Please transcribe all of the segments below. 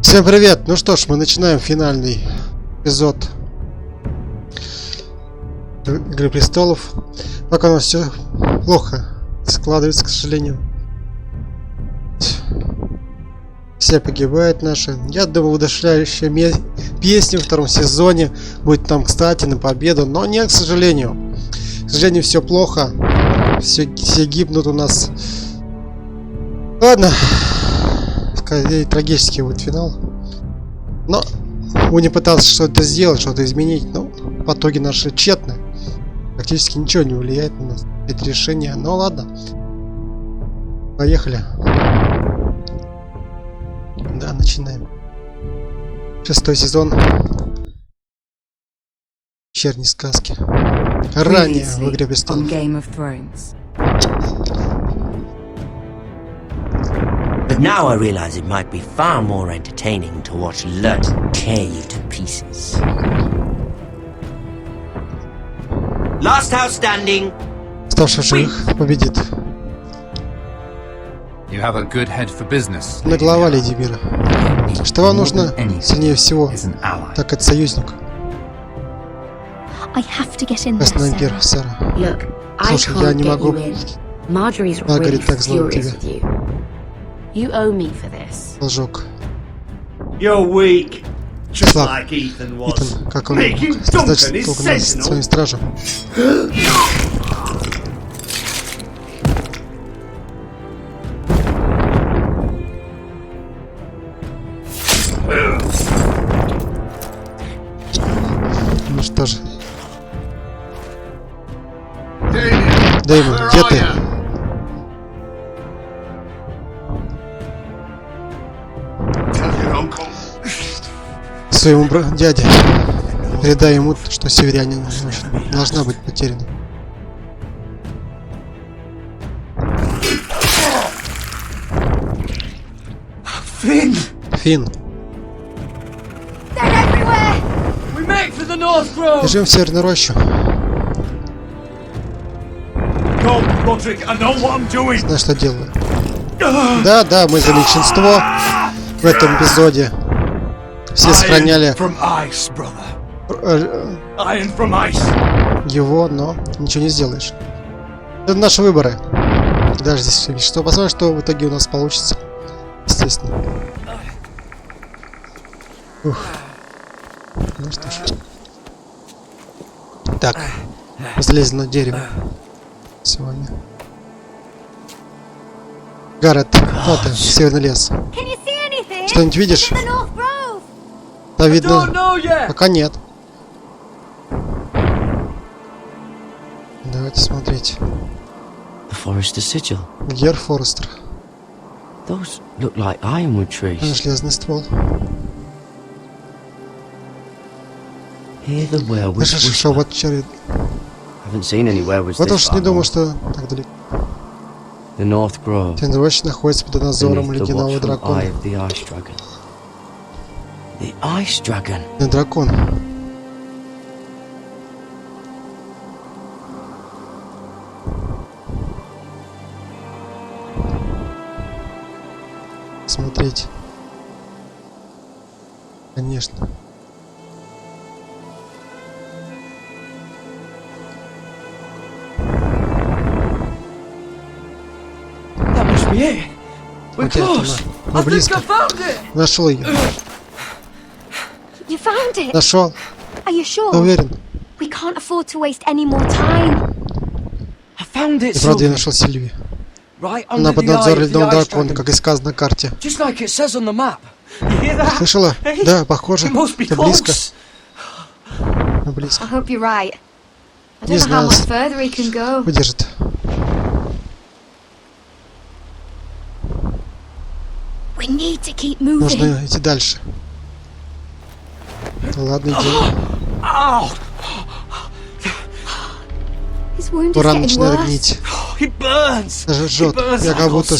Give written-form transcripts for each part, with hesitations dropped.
Всем привет! Ну что ж, мы начинаем финальный эпизод Игры престолов. Пока у нас все плохо складывается, к сожалению. Все погибают наши. Я думал, удушающая песня во втором сезоне будет там, кстати, на победу, но нет, к сожалению. К сожалению, все плохо. Все гибнут у нас. Ладно. Скорее, трагический будет финал. Но мы не пытался что-то сделать, что-то изменить. Но в итоге наши тщетны. Практически ничего не влияет на нас. Это решение. Ну ладно. Поехали. Да, начинаем. 6-й сезон. Вечерней сказки. Ранее в Игре престолов. But now I realize it might be far more entertaining to watch Lud tear you to pieces. Last house standing. Оставший живых победит. You have a good head for business. На глава Леди Мира. Что вам нужно сильнее всего? Так это союзник. Красный вампир, Сара. Слушай, я не могу. Маргарет так зла на тебя. Должок. Слаб. Итан, как он мог создать толку над своим стражем? Ну что же. Дэймон, где ты? Своему дяде. Передай ему, что северяне должна быть потеряна. Финн. Бежим в северную рощу. Знаешь, что делаю? Да, мы за меньшинство в этом эпизоде. Все сохраняли его, но ничего не сделаешь. Это наши выборы. Даже здесь все что. Посмотрим, что в итоге у нас получится. Естественно. Ух. Ну что ж. Так. Залезли на дерево. Сегодня. Гаррет, кто ты? Северный лес. Что-нибудь видишь? Да, видно. Пока нет. Давайте смотреть. Гер Форестер. Железный ствол. Хорошо, вот черед. Вот уж не думал, что так далеко. Тендрой находится под надзором Ледяного дракона. Дракон. Смотреть. Конечно. Мы близко. Нашел ее. Нашел. Уверен. И правда, я нашел Сильви. Она под надзором Ледяного дракона, как и сказано на карте. Слышала? Да, похоже. Это близко. Близко. Не знаю. Выдержит. Нужно идти дальше. Ладно, идем. Рана начинает гнить. Даже жжет. Я как будто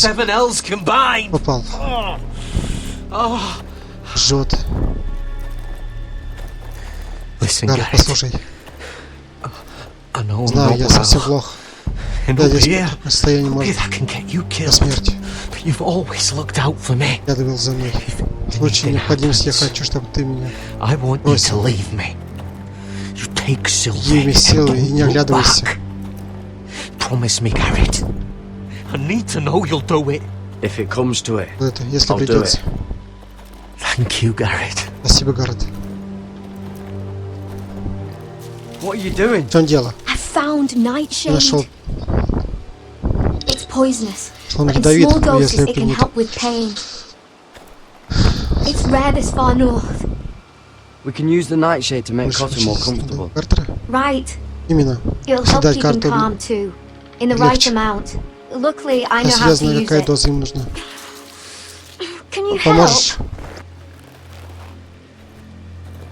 попал. Жжет. Гаррет, послушай. Знаю, я совсем плох. Да, здесь расстояние может до смерти. Я думал за мной. В случае необходимости я хочу, чтобы ты меня бросил. Ей силы и не оглядывайся. Promise me, Garrett. I need to know you'll do it. If it comes to it, Это, если придется. Thank you, Garrett. Спасибо, Гаррет. What are you doing? В чем дело? I found Я nightshade. нашел. It's poisonous. Он But in ядовит, small doses если it can принято. help with pain. It's rare this far north. We can use the nightshade to make Cotter more comfortable. Картера? Right. Именно. It'll help Дать keep him карту. calm too. In the right Легче. amount. Luckily, I know Если how я to знаю, use какая it. доза им нужна. Can you help? Поможешь?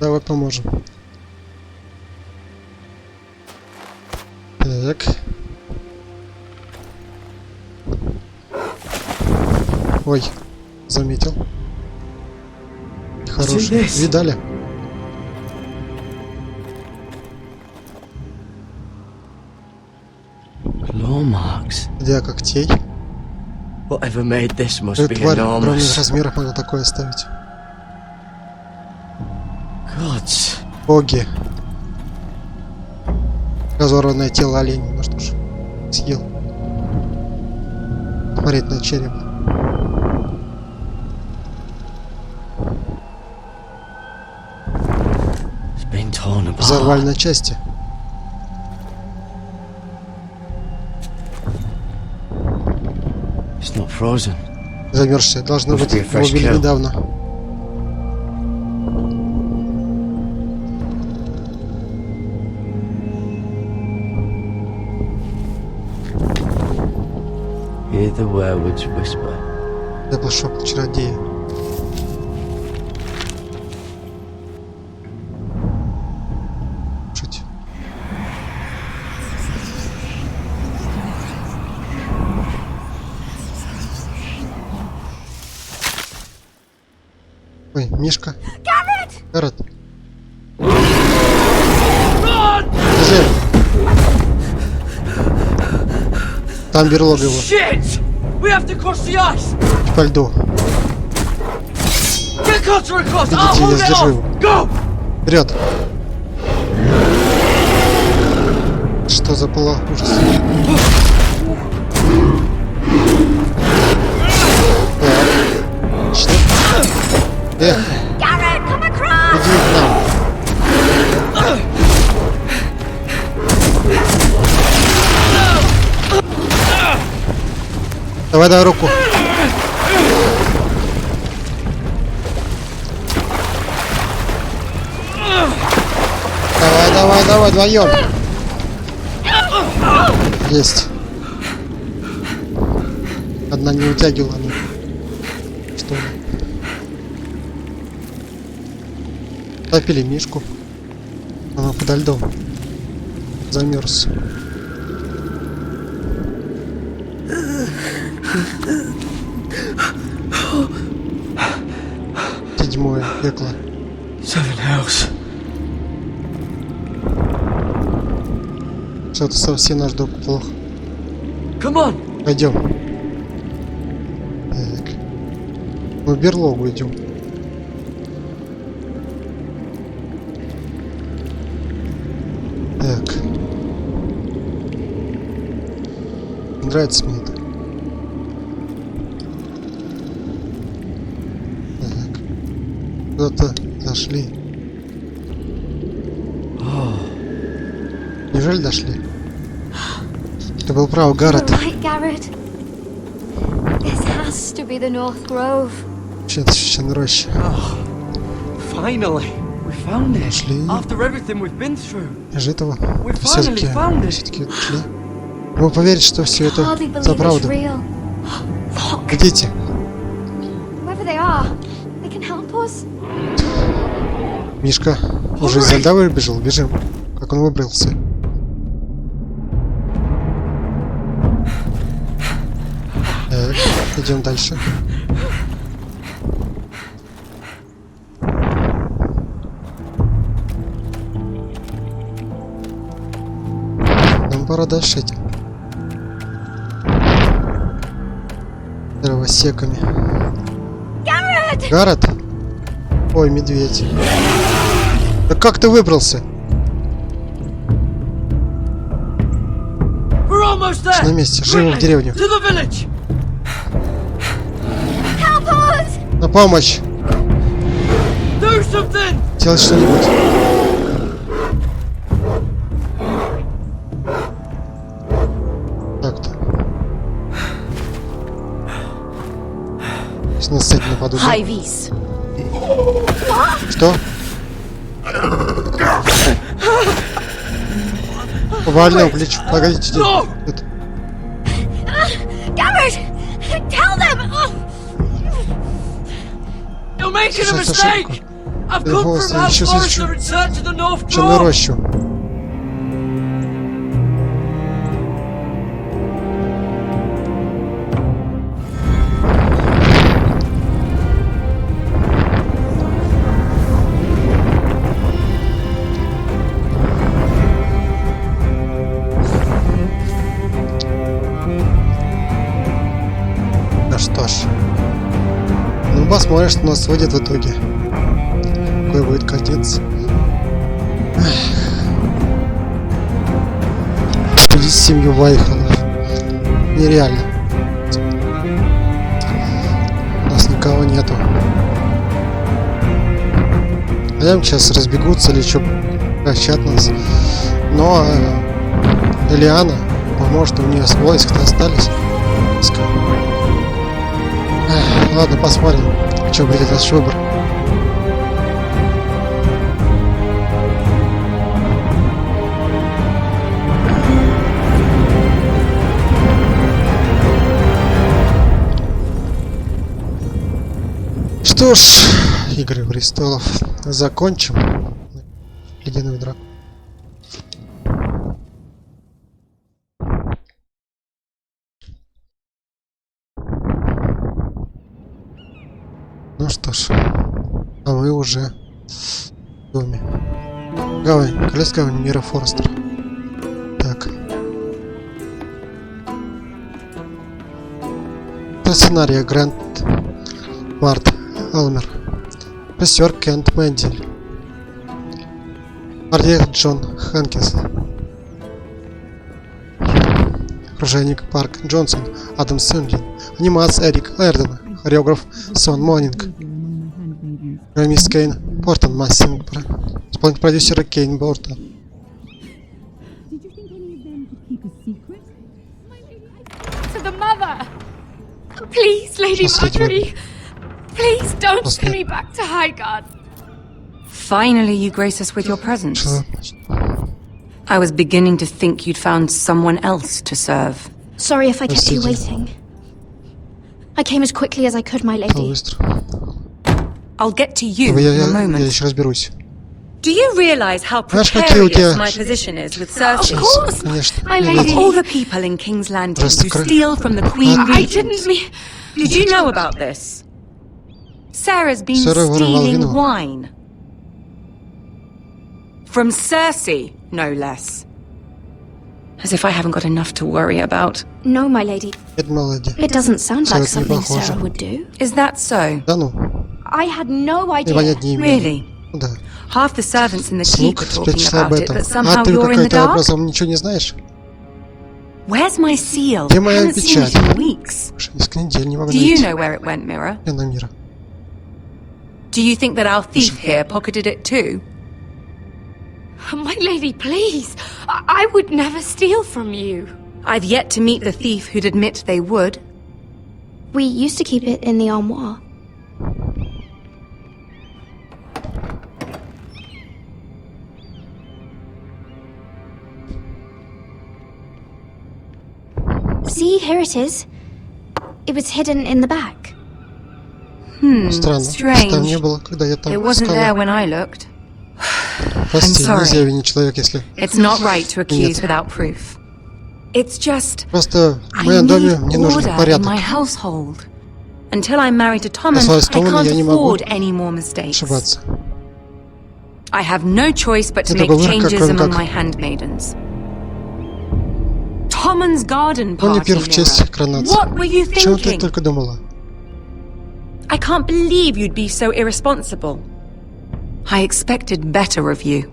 Давай поможем. Так. Ой, заметил. Хороший. Видали? Claw marks. Для когтей. Whatever made this must Эта be тварь в огромных enormous. размерах могла такое оставить. Gods. Боги. Разорванное тело оленя. Ну что ж, съел. Смотреть на череп. It's been torn Взорвали apart. на части. It's not frozen. Замерзшие. Должно Must быть, be a его fresh убили kill. недавно. Hear the werewolves whisper. Это был шепот чародея. Чуть. Ой, Мишка. Гаррет. Бежи. Там берлога его. Shit! We have to cross the ice! По льду. Get Cotter across! Видите, I'll я hold it сдержу его. off! Go! Вперед. Что за пала? Ужас. Так. Что? Эх, Garrett, come across! иди к нам. Давай, дай руку. Давай, вдвоем. Есть. Одна не утягивала. Ну. Что? Топили Мишку. Она подо льдом. Замерз. Седьмое пекло. 7 hells. Что-то совсем наш дом плохо. Come on! Пойдем. Так. Мы в берлогу идем. Так. Нравится мне это. Так. Куда-то зашли. Неужели дошли? Ты был прав, Гаррет. You're right, Garrett. This has to be the North Grove. Вообще-то священная роща. Finally! We found it! Нашли. After everything we've been through! Из этого We все-таки finally found it. нашли. Вы поверите, что все это Hardly believe за it's правду. real. Look, Идите. whoever they are, they can help us. Мишка уже из-за льда выбежал. Бежим. Как он выбрался. Так, идем дальше. Нам пора дальше идти. Дровосеками. Гаррет! Ой, медведь. Да как ты выбрался? На месте, живо в деревню. На помощь! Делать что-нибудь. Так-то. Если нас с этим нападут. Что? Повальный плечо. Погодите. Это... Сейчас ошибку. Я еще слышу. Черную рощу. Ну что ж. Ну посмотрим, что нас сводит в итоге. Какой будет конец. Судить семью Вайхолов. Нереально. У нас никого нету. Прям сейчас разбегутся или что, прощат нас. Но Элиана поможет, у нее с войск-то остались. Ладно, посмотрим, что будет наш выбор. Что ж, Игры престолов закончим. Ледяной дракон. Ну что ж, а мы уже в доме. Гавань, колес гавань мира Форестер. Так. По сценарию Грант Март Элмер. Режиссер Кент Мэндель. Артист Джон Хэнкинс. Оружейник Парк Джонсон. Адам Сэндлин. Анимация Эрик Эрден. Хореограф Сон Монинг. Программист Кейн Портон. Массинг. Исполнитель продюсера Кейн Бортон. Please, Lady Marjorie. Please don't send me back to Highgarden. Finally, you grace us with your presence. I was beginning to think you'd found someone else to serve. Sorry if I kept you waiting. I came as quickly as I could, my lady. I'll get to you in a moment. Я еще разберусь. Do you realize how precarious my position is with Cersei? Of course, my lady. Of all the people in King's Landing who steal from the Queen I didn't mean... Did you know about this? Sarah's been stealing wine. From Cersei, no less. As if I haven't got enough to worry about. No, my lady. It doesn't sound like something Sarah would do. Is that so? I had no idea. Really? Half the servants in the keep were talking about it, but somehow ты you're in the dark? Ничего не знаешь? Where's my seal? Где моя I haven't seen печать? it in weeks. Несколько недель не могу Do you найти. know where it went, Mirror? Мира. Do you think that our thief here pocketed it too? My lady, please. I would never steal from you. I've yet to meet the thief who'd admit they would. We used to keep it in the armoire. See, here it is. It was hidden in the back. Странно. Strange. Там не было, когда я там It wasn't there искала. when I looked. Прости, I'm sorry. нельзя винить человека, если... It's not right to accuse without proof. It's just Просто в I моем доме need мне нужен order in порядок. my household. Until I'm married to Thomas, Оставаясь I Томом, я не can't могу afford any more mistakes. ошибаться. I have no choice but to Это make был выбор, changes кроме among как. my handmaidens. Tommen's garden Помню party, пир в честь Mirror. коронации. What were you О чем ты thinking? только думала? I can't believe you'd be so irresponsible. I expected better of you.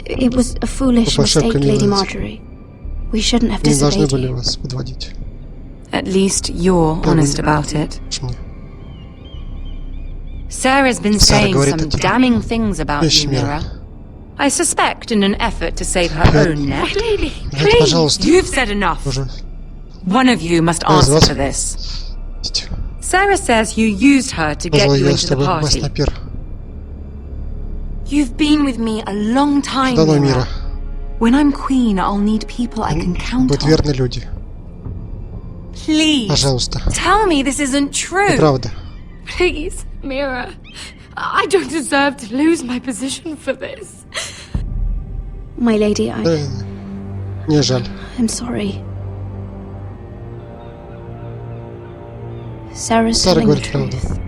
It was a foolish mistake, Lady Marjorie. We shouldn't have Не должны disobeyed были you. вас подводить. At least you're honest about it. Sarah's been saying some damning things about you, Mira. I suspect in an effort to save her own neck. Lady, Давайте, please. пожалуйста. You've said enough. Уже. One of you must answer for this. Sarah says you used her to get Позвал you я, into the чтобы вас party. на пир. You've been with me a long time, Ледяной Mira. мира. When I'm queen, I'll need people I can count Будут on. верны люди. Please, Пожалуйста. tell me this isn't true. Правда. Please, Mira. I don't deserve to lose my position for this. My lady, Не жаль. I'm sorry. Sarah's Сара telling the говорит правду. truth.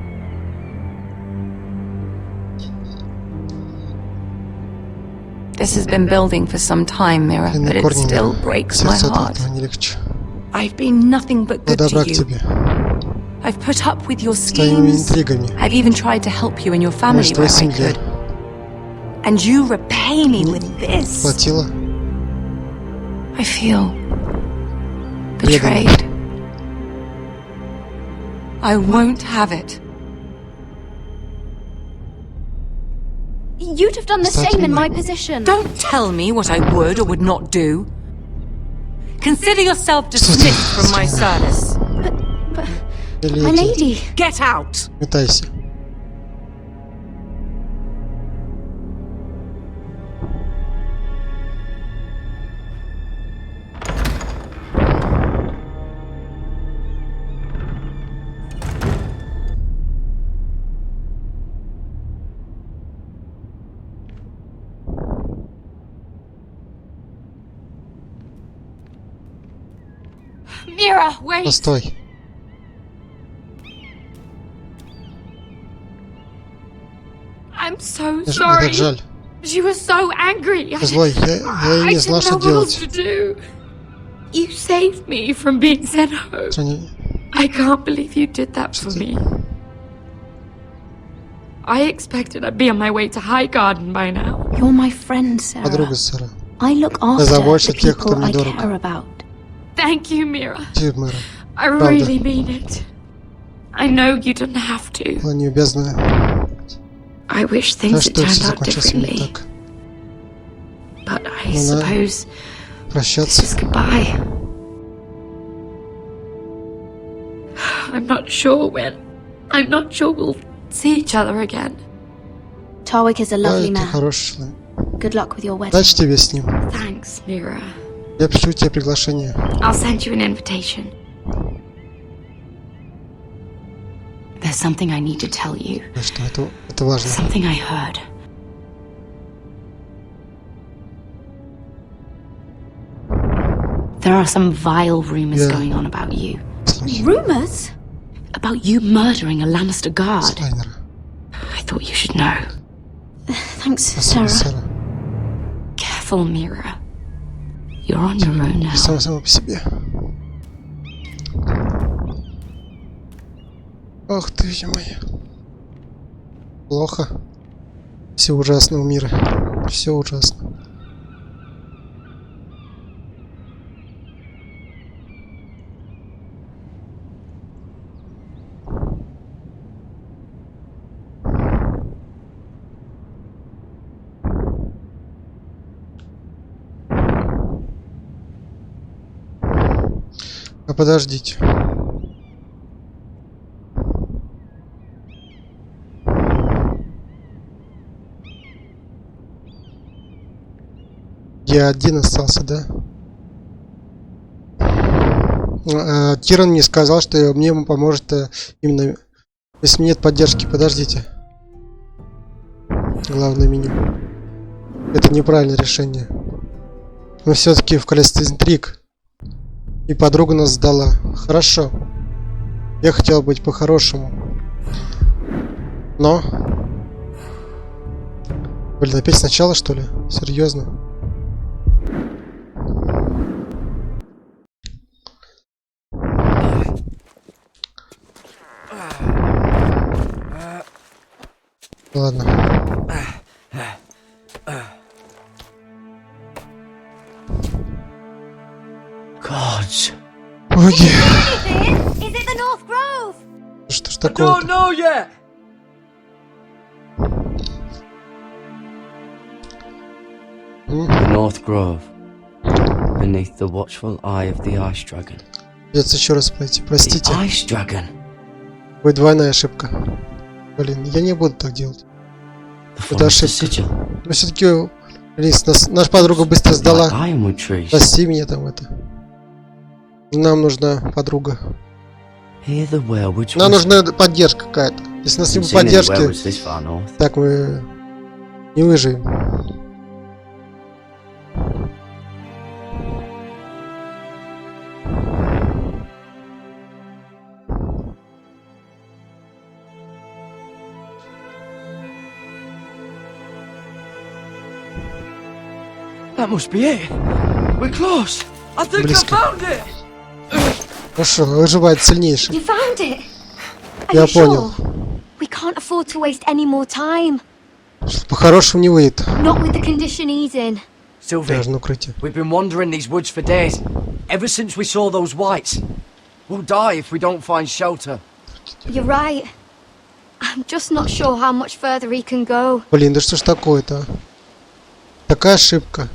This has been building for some time, Mira, but it still breaks my Сердце от heart. этого не легче. I've been nothing but Но good to добра к you. тебе. I've put up with your С твоими schemes. интригами. I've even tried to help you and your family Может, where твоей I семье. could. And you repay me with this. Платила. I feel betrayed. I won't have it. You'd have done the same in my position. Don't tell me what I would or would not do. Consider yourself dismissed from my service. My lady. Get out! Метайся. Mira, wait. Постой. I'm so Мне sorry. так жаль. She was so angry. Злой, я и не знал, что I didn't know what else делать. to do. You saved me from being sent home. I can't believe you did that for me. I expected I'd be on my way to High Garden by now. You're my friend, Sarah. Подруга Сара. I look after Заботься the тех, кто people мне I дорог. care about. Thank you, Mira. Тебе, Мэра. I really mean it. I know you didn't have to. Была не обязана. I wish Жаль, things had что все turned out закончилось именно differently. так. But I Ну да. suppose this Прощаться. is goodbye. I'm not sure when. I'm not sure we'll see each other again. Tarwick is a Да, lovely ты man. хороший человек. Good luck with your wedding. Удачи тебе с ним. Thanks, Mira. Я пришлю тебе приглашение. I'll send you an invitation. There's something I need to tell you. Что это важно. Something I heard. There are some vile rumors going on about you. Rumors? About you murdering a Lannister guard. Слайнера. I thought you should know. Thanks, Спасибо, Sarah. Сара. Careful, Mira. You're on your own now. Ты сама по себе. Ох ты ж моя. Плохо. Все ужасно у мира. Все ужасно. А подождите. Я один остался, да? Тиран мне сказал, что мне поможет именно... Если нет поддержки, подождите. Главное меню. Это неправильное решение. Мы все-таки в количестве интриг. И подруга нас сдала. Хорошо. Я хотел быть по-хорошему. Но... Блин, опять сначала, что ли? Серьезно? Ладно. Gods. Боги. Is it the North Grove? Что ж I такое? don't know yet. The North Grove. Beneath the watchful eye of the Ice Dragon. Придется еще раз пройти. Простите. The Ice Dragon. Будет двойная ошибка. Блин, я не буду так делать. The Это Forest ошибка. Sigil. Но все-таки, Лиз, наша подруга быстро сдала. Like ironwood trees. Прости меня там это. Нам нужна подруга. Hear the whale which Нам was- нужна поддержка какая-то. Если у нас не Haven't будет seen any поддержки, whales this far north. так мы не выживем. That must be it. We're close. I think Близко. I found it. Хорошо, выживает сильнейший. You found it? Are Я you понял. sure? We can't afford to waste any more time. По-хорошему не выйдет. Not with the condition he's in. Sylvie, Даже на укрытие. we've been wandering these woods for days. Ever since we saw those whites. We'll die if we don't find shelter. You're right. I'm just not sure how much further he can go. Блин, да что ж такое-то? Такая ошибка.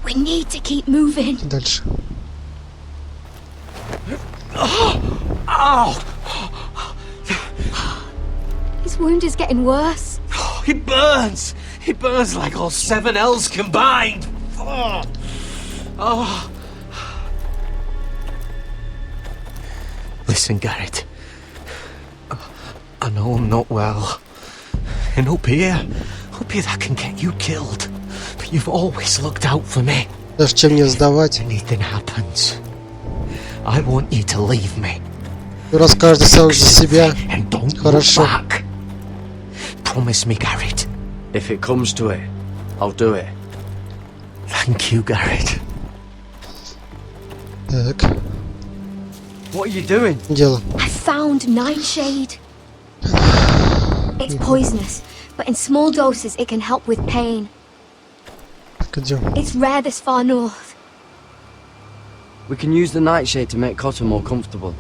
We need to keep moving. Дальше. Ow! His wound is getting worse. He burns! He burns like all 7 L's combined! Oh. Oh. Listen, Garrett. I know I'm not well. And up here that can get you killed. But you've always looked out for me. Даже чем не сдавать. Anything happens, I want you to leave me. Раз каждый сам за себя. And don't look Хорошо. back. Promise me, Garrett. If it comes to it, I'll do it. Thank you, Garrett. Так, What are you doing? дело. I found Nightshade. It's poisonous, but in small doses it can help with pain. Так, идем. It's rare this far north. We can use the nightshade to make Cotter more comfortable.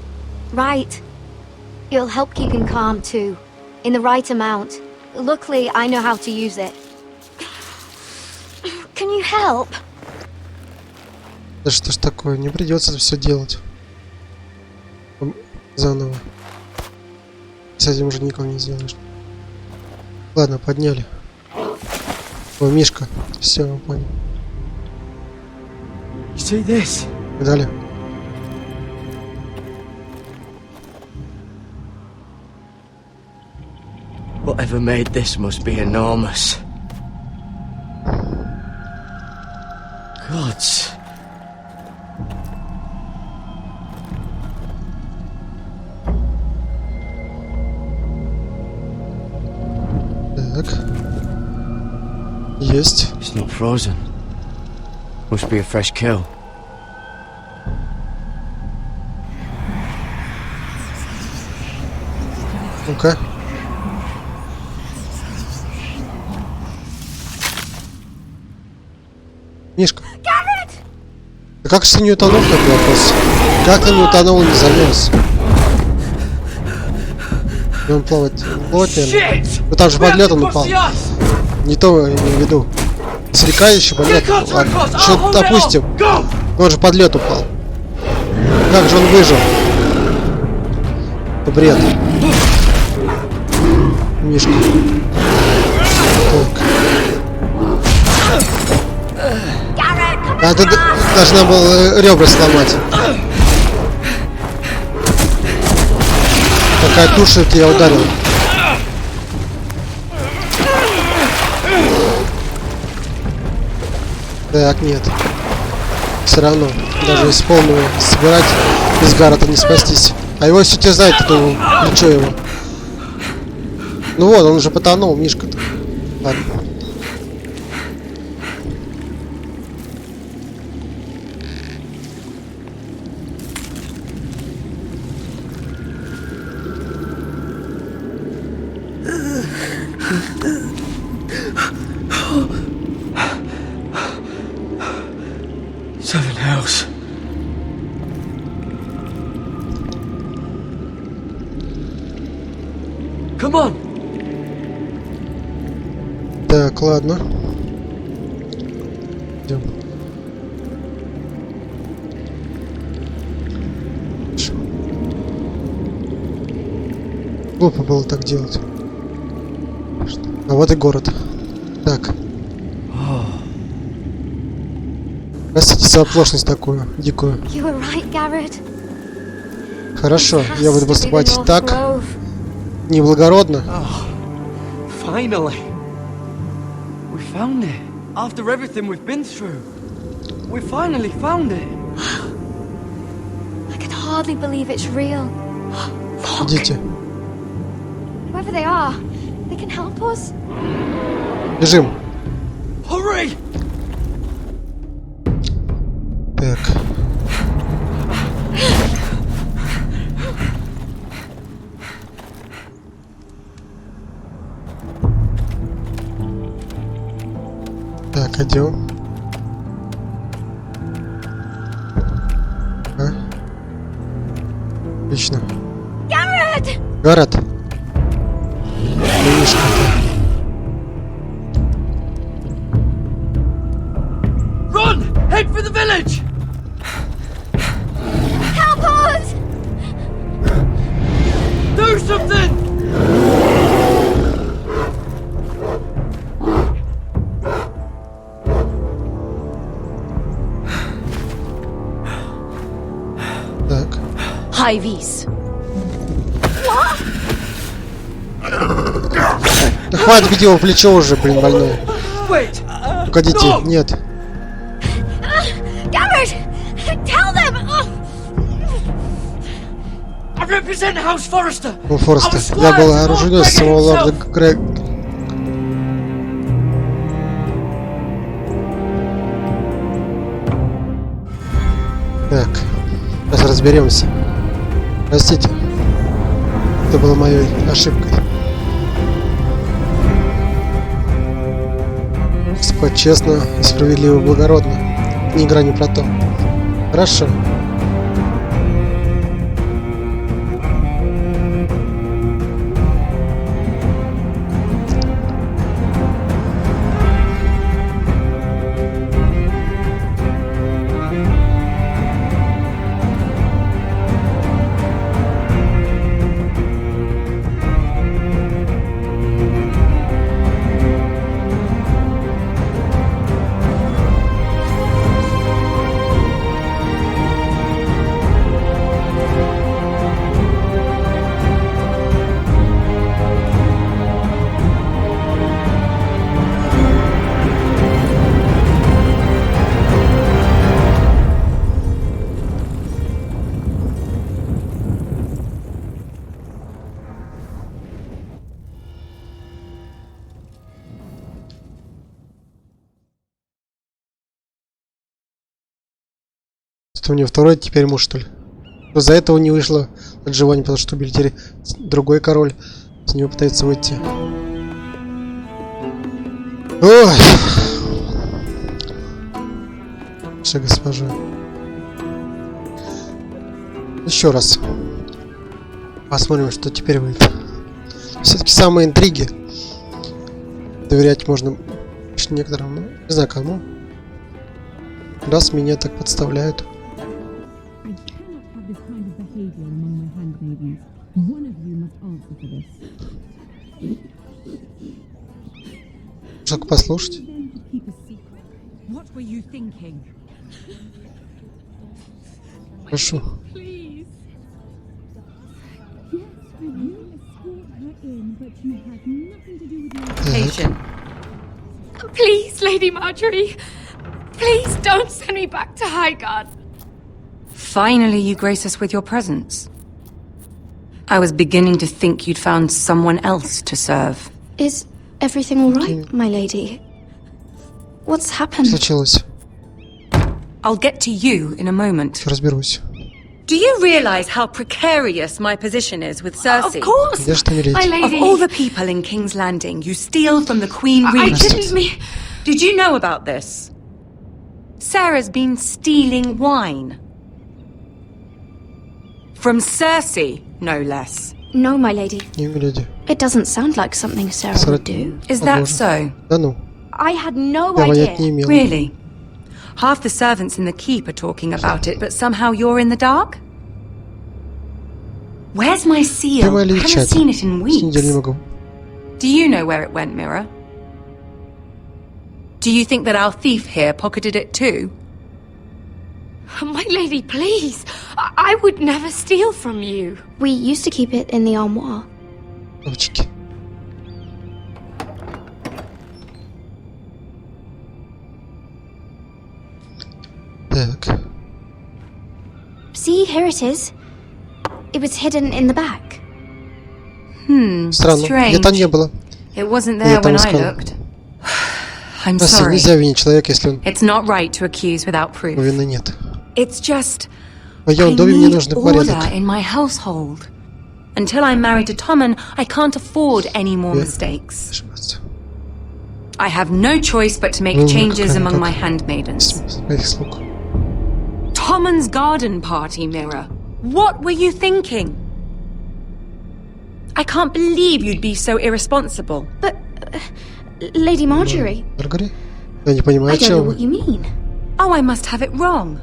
Right. It'll help keep him calm too, in the right amount. Luckily, I know how to use it. Can you help? Да что ж такое? Не придется все делать. Заново. С этим уже никого не сделаешь. Ладно, подняли. О, Мишка. Все, понял. You see this? Дали. Whatever made this must be enormous. Gods. Так. Есть. It's not frozen. Must be a fresh kill. Ну-ка. Мишка. Да как же ты не утонул, такой вопрос? Как ты не утонул и не замерз? И он плавает. Вот, наверное. Ну там же под летом упал. Не то я имею в виду. С река еще под летом. Ладно, что допустим. Он же под лед упал. Как же он выжил? Это бред. Мишка. Так. А ты должна была ребра сломать. Такая туша тебя ударила. Так, нет. Все равно. Даже если полную собирать, из Гаррета не спастись. А его все терзает, это плечо его. Ну вот, он уже потонул, Мишка-то. Ладно. Come on. Так, ладно. Идем. Глупо было так делать. А вот и город. Так. Простите за оплошность такую, дикую. You were right, Garrett. Хорошо, я буду поступать так. Неблагородно. Finally. We found it. After everything we've been through. We finally found it. I can hardly believe it's real. Look, Идите. whoever they are, they can help us. Бежим. Hurry! Так. Так, идем. А? Отлично. Garrett! Гаррет. Мишка-то. Run! Head for the village! Help us! Do something! Так. High-vis. Да хватит бить его в плечо уже, блин, больной. Wait! Погодите, нет. Garrett! Tell them! I represent House Forrester! У Фореста. Я был оруженосец самого лорда Грег. Так. Сейчас разберемся. Простите. Это была моей ошибкой. Спать честно, справедливо, благородно. Ни игра не про то. Хорошо. Это у нее второй теперь муж, что ли? Но за этого не вышло отживание, потому что убили теперь другой король. С него пытается выйти. Ой! Наша госпожа. Еще раз. Посмотрим, что теперь выйдет. Все-таки самые интриги. Доверять можно некоторым, но не знаю кому. Раз меня так подставляют. Можно послушать. Прошу. Patient. Please, Lady Marjorie. Please don't send me back to Highgarden. Finally, you grace us with your presence. I was beginning to think you'd found someone else to serve. Is everything all right, my lady? What's happened? Случилось. I'll get to you in a moment. Разберусь. Do you realize how precarious my position is with Cersei? Of course, Конечно, my миледи. Of lady. all the people in King's Landing, you steal from the Queen I Regent. didn't mean. Did you know about this? Sarah's been stealing wine. From Cersei, no less. No, my lady. Не, миледи. It doesn't sound like something Sarah would do. Is that so? Да ну, I had no я понять idea. не имел. Really? Half the servants in the keep are talking about it, but somehow you're in the dark? Where's my seal? Прямо I или haven't чат? seen it in С неделю не weeks. могу. Do you know where it went, Mirror? Do you think that our thief here pocketed it too? My lady, please. I would never steal from you. We used to keep it in the armoire. Овчики. Так. See, here it is. It was hidden in the back. Странно. Strange. Где-то не было. It wasn't Я there там when I искал. looked. I'm Прости, sorry. нельзя винить человека, если он It's not right to accuse without proof. вины нет. It's just В моем I доме мне need нужен order порядок. in my household. Until I'm married to Tommen, I can't afford any more Yeah. mistakes. Ошибаться. I have no choice but to make Ну, changes как- among my как- handmaidens. Своих слуг. Tommen's garden party, Mirror. What were you thinking? I can't believe you'd be so irresponsible. But, Lady Marjorie, Маргари? Я не понимаю, I о don't know чем what вы. you mean. Oh, I must have it wrong.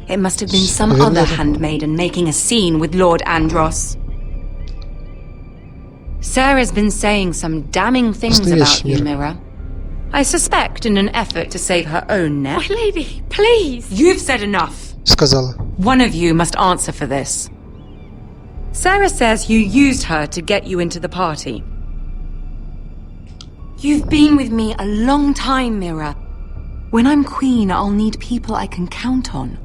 It must have been some Наверное, other да. handmaiden making a scene with Lord Andros. Sarah's been saying some damning things Просто about вещь, you, Мира. Mirror. I suspect in an effort to save her own My neck. lady, please. You've said enough. Сказала. One of you must answer for this. Sarah says you used her to get you into the party. You've been with me a long time, Mirror. When I'm queen, I'll need people I can count on.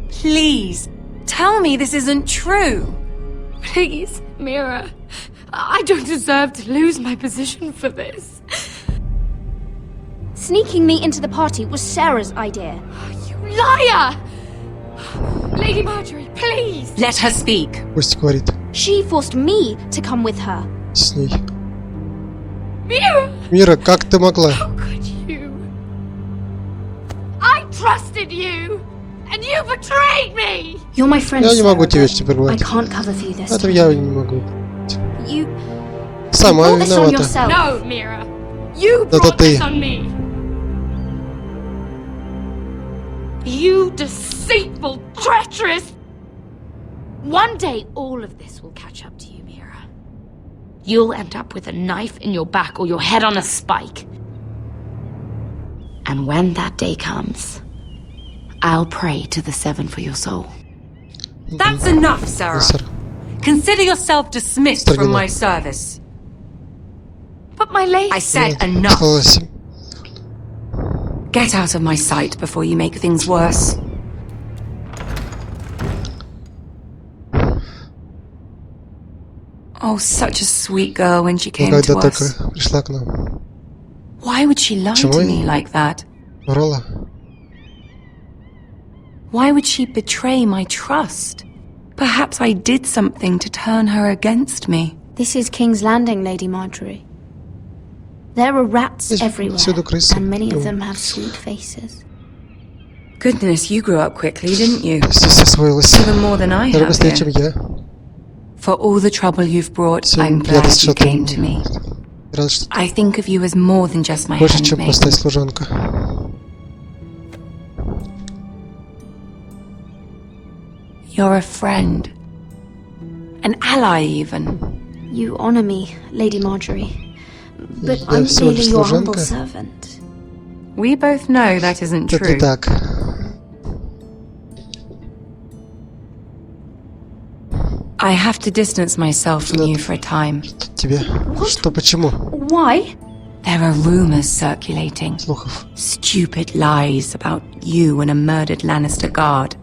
Please, tell me this isn't true. Please, Mira. I don't deserve to lose my position for this. Sneaking me into the party was Sarah's idea. You liar! Lady Marjorie, please! Let her speak. Пусть говорит She forced me to come with her. с ней. Mira! Мира, как ты могла? How could you? I trusted you! And you betrayed me! You're my friend, Я не могу Sarah, тебе but теперь I говорить. can't cover for you this Это time. я не могу. You Сама brought this on виновата. yourself. No, Mira. You Это brought ты. this on me. You deceitful, treacherous. One day, all of this will catch up to you, Mira. You'll end up with a knife in your back or your head on a spike. And when that day comes, I'll pray to the Seven for your soul. That's enough, Sarah. Сэр, Consider yourself dismissed from my service. But my lady... I said enough. согласен. Get out of my sight before you make things worse. Oh, such a sweet girl when she came Когда to только us. пришла к нам. Why would she lie Почему to я- me like that? Врала. Why would she betray my trust? Perhaps I did something to turn her against me. This is King's Landing, Lady Marjorie. There are rats Здесь everywhere, всюду крысы. and many of Ну, them have sweet faces. Goodness, you grew up quickly, didn't you? Здесь освоилась. Even more than I Даже have быстрее, чем here. я. For all the trouble you've brought, Всем I'm приятно, glad что you ты came to me. рад, что I think of you as more than just my больше, чем простая handmaid. служанка. You're a friend. An ally, even. You honor me, Lady Marjorie, but Я I'm всего merely лишь your humble служанка. servant. We both know that isn't Это не true. так. I have to distance myself from you for a time. Тебе. Что, почему? Why? There are rumors circulating. Слухов. Stupid lies about you and a murdered Lannister guard.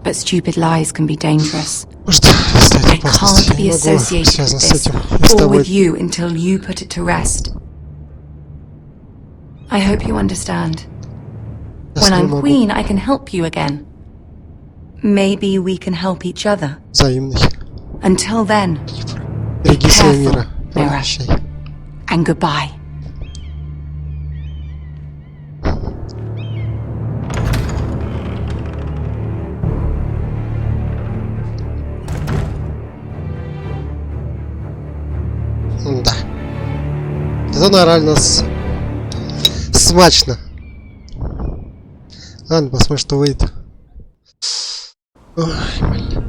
But stupid lies can be dangerous. Может, стоит I опасность. can't be Я не могу associated связан with с this этим. И с or тобой. with you until you put it to rest. I hope you understand. Я When с ним I'm могу. queen, I can help you again. Maybe we can help each other. Взаимный. Until then, Береги себя, careful, Мира. Мира. Прощай. and goodbye. Да. Это нормально. Смачно. Ладно, посмотрим, что выйдет. Ой, блин.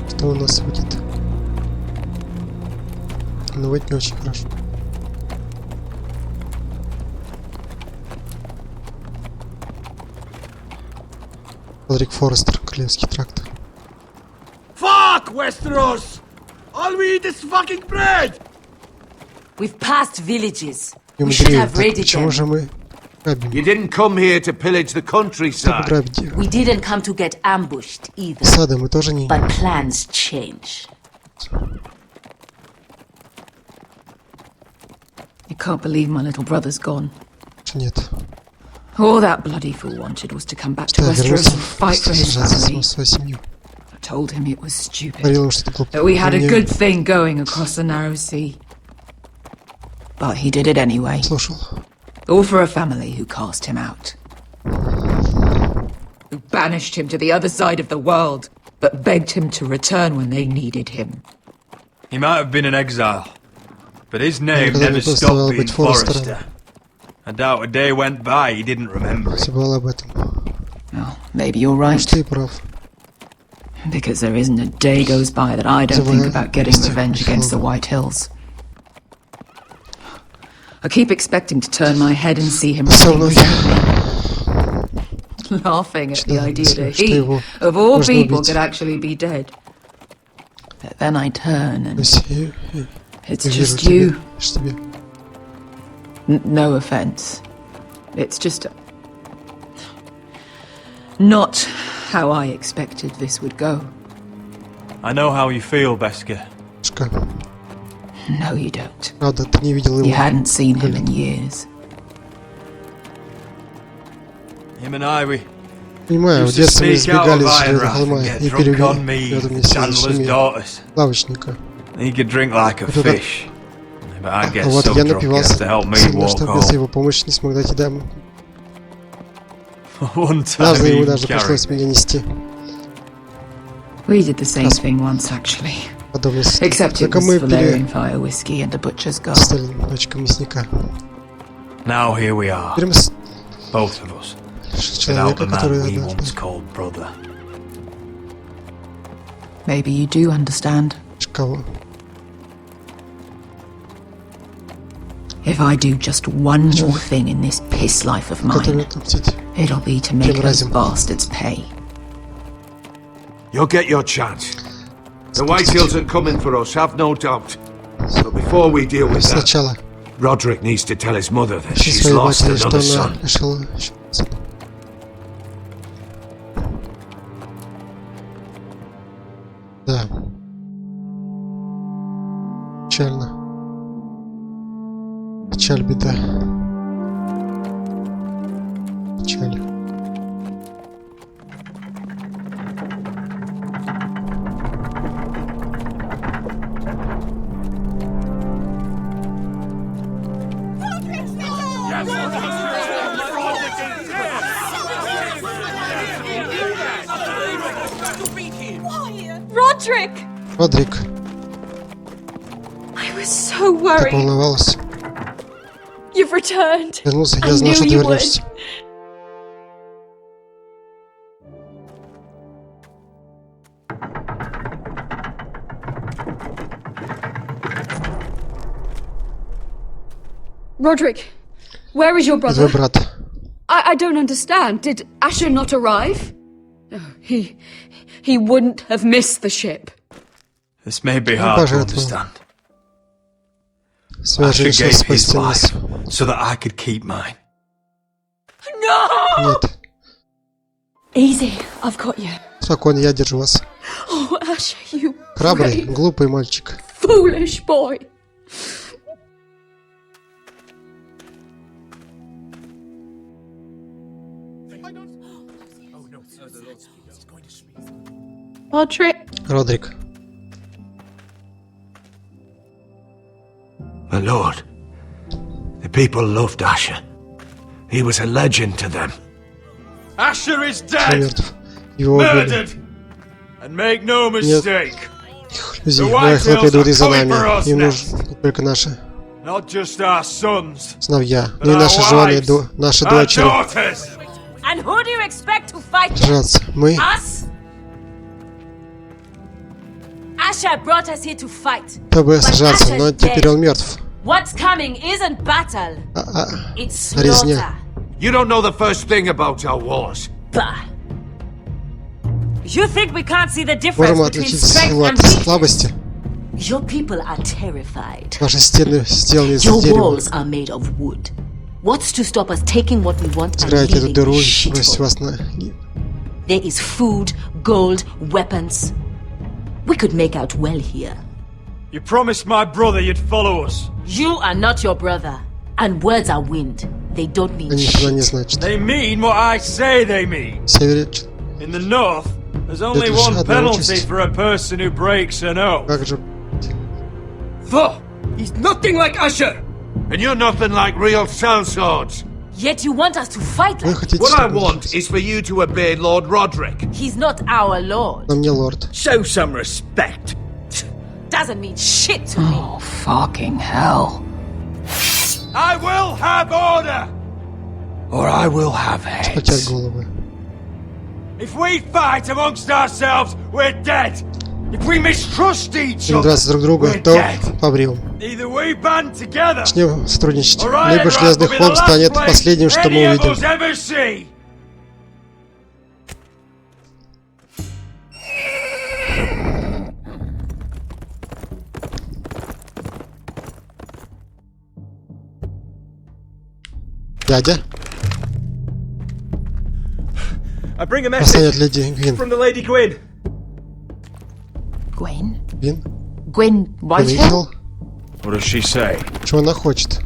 Что у нас будет? Ну, выйдет не очень хорошо. Родрик Форестер, Королевский тракт. Fuck, Westeros! All we eat is fucking bread! We've passed villages. Не We should мудрее, have так raided почему them. же мы грабим? You didn't come here to pillage the Чтобы countryside. грабить We didn't come to get ambushed either. сады, мы тоже не... But plans change. I can't believe my little brother's gone. Нет. All that bloody fool wanted was to come back to Что, Westeros вернулся, and fight for his сражаться family. за свою семью. I told him it was stupid. Говорил ему, что это глупо. That we had a Не good thing going across the narrow sea. But he did it anyway. слушал. All for a family who cast him out. Who banished him to the other side of the world, but begged him to return when they needed him. He might have been in exile, but his name Никогда never не переставал stopped being быть Форестером. Forrester. I doubt a day went by he didn't remember it. Забывал об этом. Well, maybe you're right. Может, ты и прав. Because there isn't a day goes by that I don't think about getting revenge against the White Hills. I keep expecting to turn my head and see him Со running мной. beside me, laughing at the idea that что he, его of all можно people, убить. could actually be dead. But then I turn and it's Я вижу just you. тебе. No offense. It's just not how I expected this would go. I know how you feel, Beskar. Шка. No, you don't. Правда, ты не видел You его. hadn't seen him in years. Him and I, we Понимаю, в used to детстве мы sneak out избегали of с Железного Ironrath холма and и get drunk перебили on me, в этом месте Chandler's семью daughters. лавочника. He could drink like a Вот это- fish, but I'd get А вот so я drunk he'd напивался have to help me сильно, walk что без home. его помощи не смог дойти домой. One time Даже he ему even даже carried пришлось меня нести. We did the same thing once, actually. Подобно Except it только was мы Valerian fire whiskey and a butcher's guard. стали дочкой мясника. Now here we are, Теперь мы both of us, without человека, the man который we однажды... once called brother. Maybe you do understand. Кого? If I do just one more thing in this piss life of Который mine, отомстить. it'll be to make Тем those разом. bastards pay. You'll get your chance. The White Hills are coming for us, have no doubt. But before we deal with that, Сначала Roderick needs to tell his mother that ищи she's своей lost матери, что another она son. лишила еще сына. Да. Печально. Печаль, беда. Печаль. Roderick! Родрик, I was so так worried. волновалась. You've returned. Вернулся, I я знал, knew что ты you вернешься. Roderick, where is your Твой brother? брат. I don't understand. Did Asher not arrive? No, he wouldn't have missed the ship. This may be hard to пожертвовал. understand. Свяжи Asher решил gave his спасти нас. life so that I could keep mine. No! Нет. Easy, I've got you. Спокойно, я держу вас. Oh, Asher, you Храбрый, brave, глупый мальчик. foolish boy. Roderick. Родрик. My lord, the people loved Asher. He was a legend to them. Asher is Он dead! мертв. Его убили. Murdered! And make no Нет. mistake, Иллюзий. Вайхлоп идут и за нами. Им нужны не только наши not just our sons, сыновья, но и наши жены, наши our дочери. daughters. And who do you expect to fight them? Сражаться. Мы. Us? Asher brought us here to fight. Чтобы сражаться, но теперь он мертв. What's coming isn't battle. It's Резня. slaughter. You don't know the first thing about our wars. Bah. You think we can't see the difference Можем between отличить strength силу and от weakness? слабости. Your people are terrified. Наши стены сделаны из Your дерева. walls are made of wood. What's to stop us taking what we want and Сыграйте эту leaving дыру the и бросьте shithole? вас на... There is food, gold, weapons. We could make out well here. You promised my brother you'd follow us. You are not your brother. And words are wind. They don't mean Они ничего не shit. значат. They mean what I say they mean. В севере... In the north, there's only Это лишь one одна penalty участь. for a person who breaks an oath. Как же... Fuck! He's nothing like Asher! And you're nothing like real sellswords. Yet you want us to fight Вы like хотите, What I чтобы... want is for you to obey Lord Roderick. he's not our lord. Но мне лорд. Show some respect. Doesn't mean shit to me. Oh, fucking hell. I will have order! Or I will have Потять heads. головы. If we fight amongst ourselves, we're dead! If we mistrust each Если other, драться друг друга, we're то dead! побрем. Either we band together, Начнем сотрудничать. or I Либо Железный холм станет последним, что мы увидим. ever see! Дядя, I bring a восстанет message леди Гвин. from the Lady Gwyn. Gwen? Гвин? Gwen Whitehill? Whitehill? What does she say? Чего она хочет?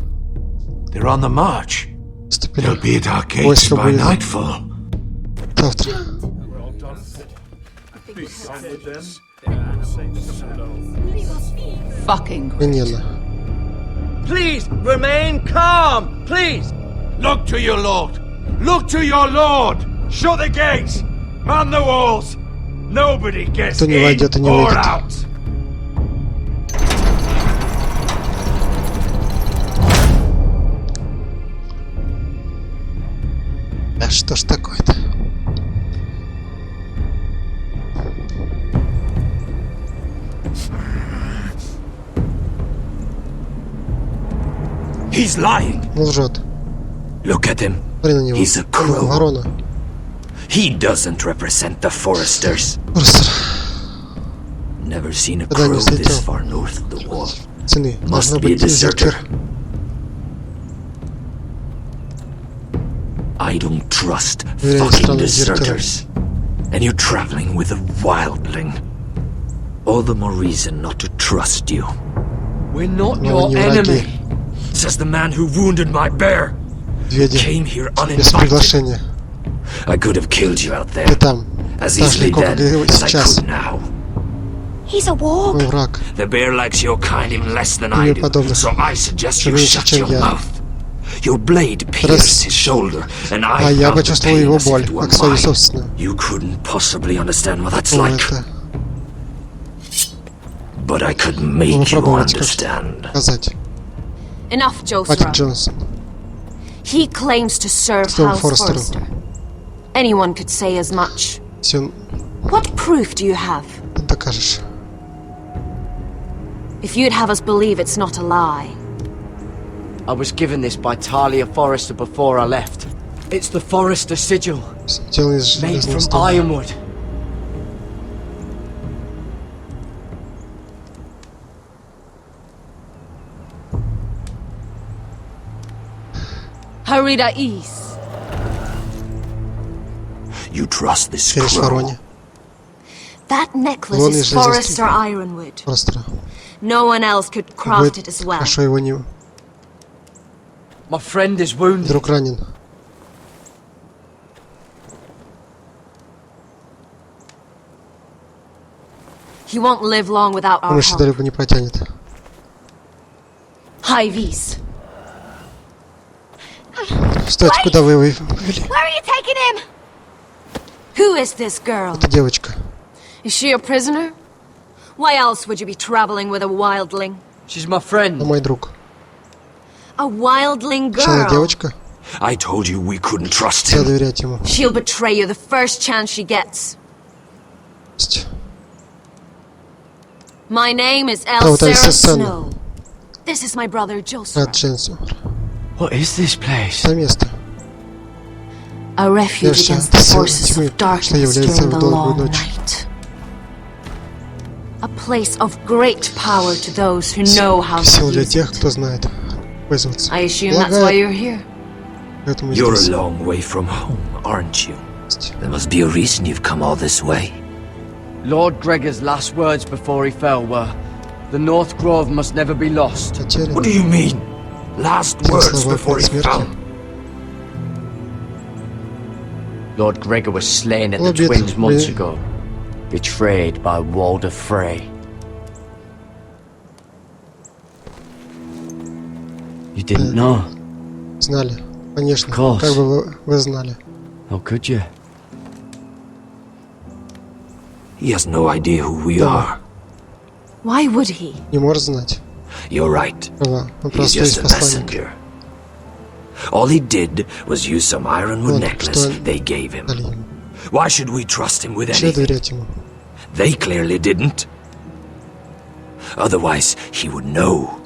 They're on the march. Вступили They'll be at our gates войско by будет nightfall. завтра. Fucking Гневно. Please remain calm, please. Look to your lord. Look to your lord. Shut the gates! Man the walls! Nobody gets Кто не in войдет и не or выйдет. out! Да что ж такое-то? He's lying. Он лжет. Look at him. Смотри на него. He's a Он crow. ворона. He doesn't represent the foresters. Просто Never seen a Когда не crow встретил. this far north of the wall. цены. Должно Must be a быть дезертир. deserter. I don't trust Very fucking strong deserters. And you're traveling with a wildling. All the more reason not to trust you. We're not Но your не enemy. враги. Says the man who wounded my bear. Медведи. Came here Без uninvited. приглашения. I could have killed you out there. Ты там. As Так easily легко, then как и as I сейчас. could now. He's a warg. Мой враг. The bear likes your kind even less than I Тебе do, подобных. so I suggest you Меньше, shut чем your я. mouth. Your blade pierced his shoulder, and I А я felt the почувствовал pain его as if боль, it were как свою mine. собственную. You couldn't possibly understand what that's О, like, это but I could нужно make you пробовать как understand. показать. Enough, Хватит, Joseph. Джонсон. He claims to serve Снова House Форестеру. Forrester. Anyone could say as much. Все What proof do you have? докажешь. If you'd have us believe it's not a lie. I was given this by Talia Forrester before I left. It's the Forrester sigil, Сделано из made железного from стали. ironwood. Harida East. You trust this Через crow? вороне. That necklace Вон is из железного Forrester ironwood. Форестера. No one else could craft it as well. Хорошо его не... My friend is wounded. Друг ранен. He won't live long without our Помощи help. далеко не протянет. High Vis. Стойте, куда вы его вели? Where are you taking him? Who is this girl? Это девочка. Is she a prisoner? Why else would you be traveling with a wildling? She's my friend. Мой друг. A wildling Что, girl. девочка? I told you we couldn't trust Нельзя him. доверять ему. She'll betray you the first chance she gets. My name is Sarah Snow. This is my brother Joseph. Брат Дженсу. What is this place? Это место. A refuge Версия against the сил forces тьмы, of darkness что является during в the долгую long ночь. night. A place of great power to those who know how to Сил для use тех, it. кто знает пользоваться. I assume that's why you're here. Поэтому You're a здесь. long way from home, aren't you? There must be a reason you've come all this way. Lord Gregor's last words before he fell were, "The North Grove must never be lost." Потеряно. What do you mean? Last Те words слова before перед he смертью. fell. Lord Gregor was slain at the Убит. Twins months ago, betrayed by Walder Frey. You didn't know? Знали. Конечно. Of course. Как бы вы знали. How could you? He has no idea who we are. Why would he? Не может знать. You're right. Права. Он He's просто just есть a посланник. messenger. All he did was use some ironwood Вот necklace что they gave him. дали ему. Why should we trust him with Зачем anything? доверять ему? They clearly didn't. Otherwise, he would know.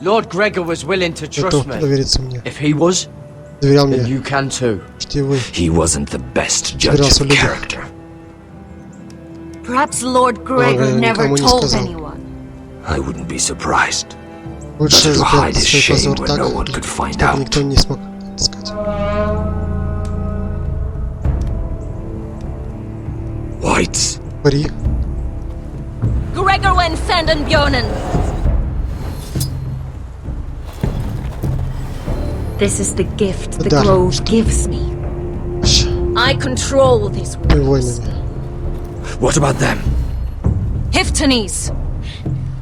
Lord Gregor was willing to trust Готов me. довериться мне. If he was, Доверял then мне. you can too. Что и вы. He wasn't the best judge Разбирался в of людях. character. Perhaps Lord Gregor Грегор never никому не told сказал. anyone. I wouldn't be surprised. Лучше But to hide спрятать his свой shame позор where так, no one could find чтобы out. никто не смог сказать. Whites. Бри. Gregor went Sanden Bjornen. This is the gift the Дар. Grove gives me. I control these И waters. войнами. What about them? Hiftones.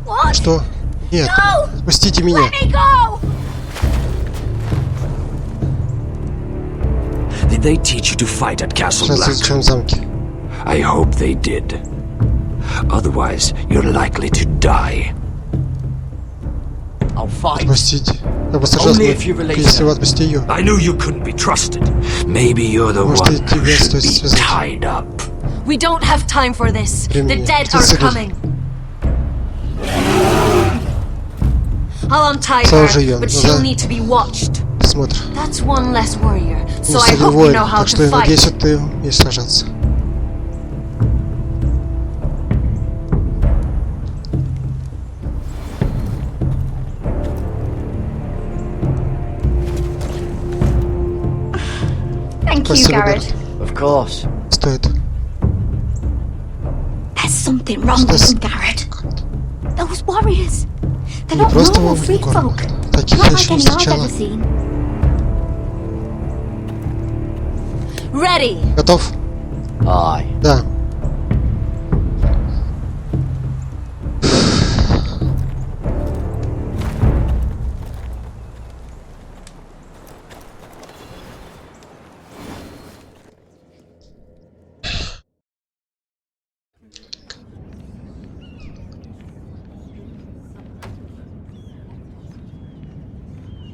What? Что? Нет. No! Пустите меня. Let me go! Did they teach you to fight at Castle Сейчас Black? изучаем замки. I hope they did. Otherwise, you're likely to die. I'll fight. Отпустите. Я бы сражался, Only if you release если her. вы отпустите ее. I knew you couldn't be trusted. Maybe you're the Может, one и who тебя should стоит be связать. tied up. We don't have time for this. The Времени. dead Ты are сыграй. coming. I'll untie Сложи her, её. but Ну she'll да. need to be watched. Присмотр. That's one less warrior, so I Среди hope you воин, know how так что to я надеюсь, fight. ты умеешь сражаться. Thank you, Спасибо, Garrett. Гаррет. Of course. Стоит. There's something wrong Что with с- them, Garrett. Those warriors. They're Не not просто normal воины, free Горн. folk. Таких Not я like еще не any I've встречала. ever seen. Ready. Готов? Aye. Да.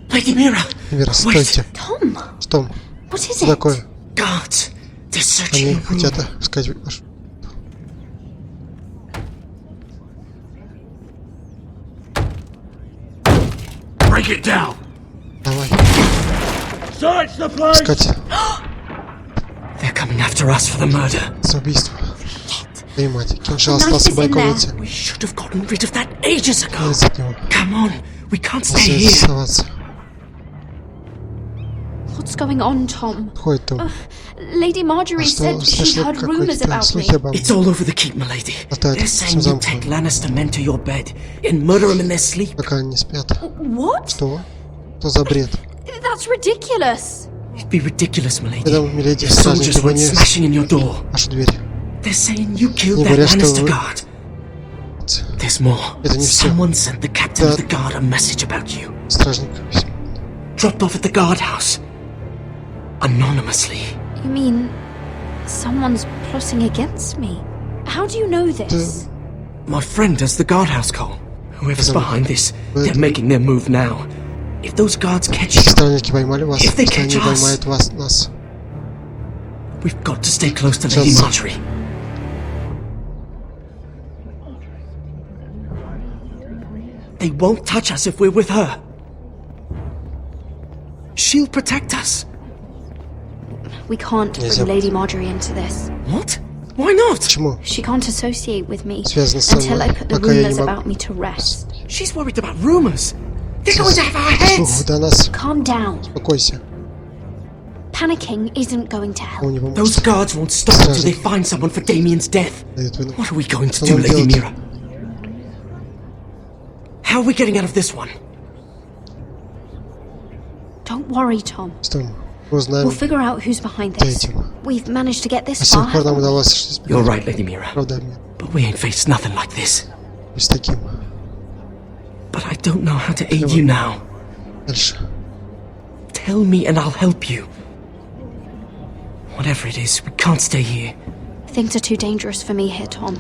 Lady Mira! Вера, стойте. Tom, Что? what is Что it? такое? Guards! They're searching Они your room. хотят сказать ваш. Break it down! Давай. Search the place! Искать They're coming after us for the murder. за убийство. Твою мать. Кинжал The knife остался в is моей in there. комнате. We should have gotten rid of that ages ago. Вылез от него. Come on, we can't Не stay стоит here. оставаться. What's going on, Tom? Ходит там. Lady Marjorie Что said she слышали heard rumors какие-то about me. слухи обо мне? It's all over the keep, milady. Мотает They're всем saying you замком, take Lannister men to your bed and murder them in their sleep. пока они не спят. What? Что? Что за бред? That's ridiculous. It'd be ridiculous, milady. Когда миледи The стражники soldiers went не smashing in your door. вашу дверь. They're saying you killed Не that говорят, что Lannister вы- guard. There's more. Это не всё. Someone sent the captain of Да. the guard a message about you. Стражник. Dropped off at the guardhouse. Anonymously. You mean someone's plotting against me? How do you know this? My friend does the guardhouse call. Whoever's behind this, they're making their move now. If those guards catch you, Странники поймали вас. if they Если catch они us, поймают вас, нас. we've got to stay close to Lady Marjorie. They won't touch us if we're with her. She'll protect us. We can't bring Lady Marjorie into this. What? Why not? Почему? She can't associate with me Связано со until I мной, put the пока я не rumors могу. about me to rest. She's worried about rumors. They're going to have our heads. До нас. Calm down. Успокойся. Panicking isn't going to help. Он не поможет. Those guards won't stop until they find someone for Damien's death. What are we going to do, Lady Mira? How are we getting out of this one? Don't worry, Tom. Что мы узнаем We'll figure out who's behind this. этим. We've managed to get До this сих far. пор нам удалось You're right, Lady Mira. Правда, But we ain't faced nothing like this. с таким. But I don't know how to aid you now. Дальше. Tell me and I'll help you. Whatever it is, we can't stay here. Things are too dangerous for me here, Tom.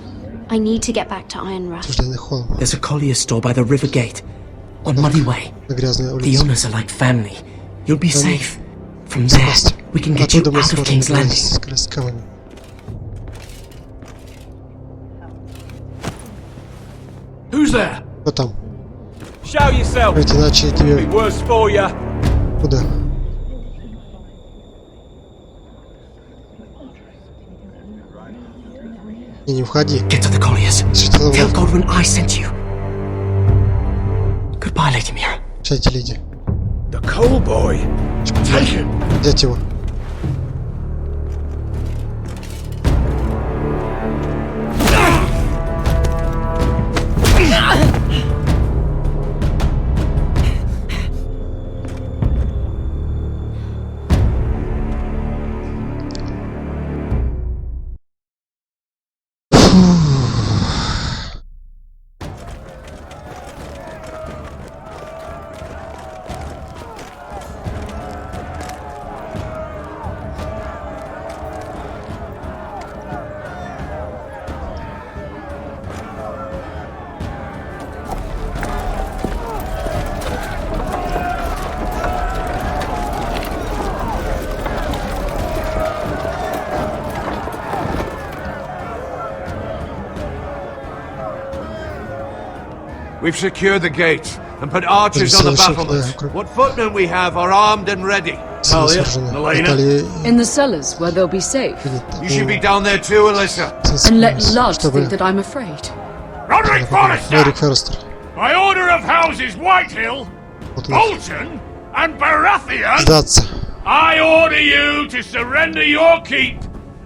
I need to get back to Ironrath. Стужденный холм. There's a collier store by the river gate. On Muddy Way. На грязной The улице. owners are like family. You'll be safe. From there, we can get you Оттуда мы out of сможем King's Landing. с красавами. Who's there? Кто там? Show yourself. Ведь иначе Be тебе worse for you. куда? Не входи. Get to the colliers. Что Tell там? Godwin I sent you. Goodbye, Lady Mira. Чайте, леди. The coal boy. Take him. Взять его. We've secured the gates and put archers on the battlements. What footmen we have are armed and ready. Talia, In the cellars, where they'll be safe. You should be down there too, Alyssa. And let Lud think that I'm afraid. Roderick Roderick Forrester. Форестер. By order of houses Whitehill, Bolton, and Baratheon, Сдаться. I order you to surrender your keep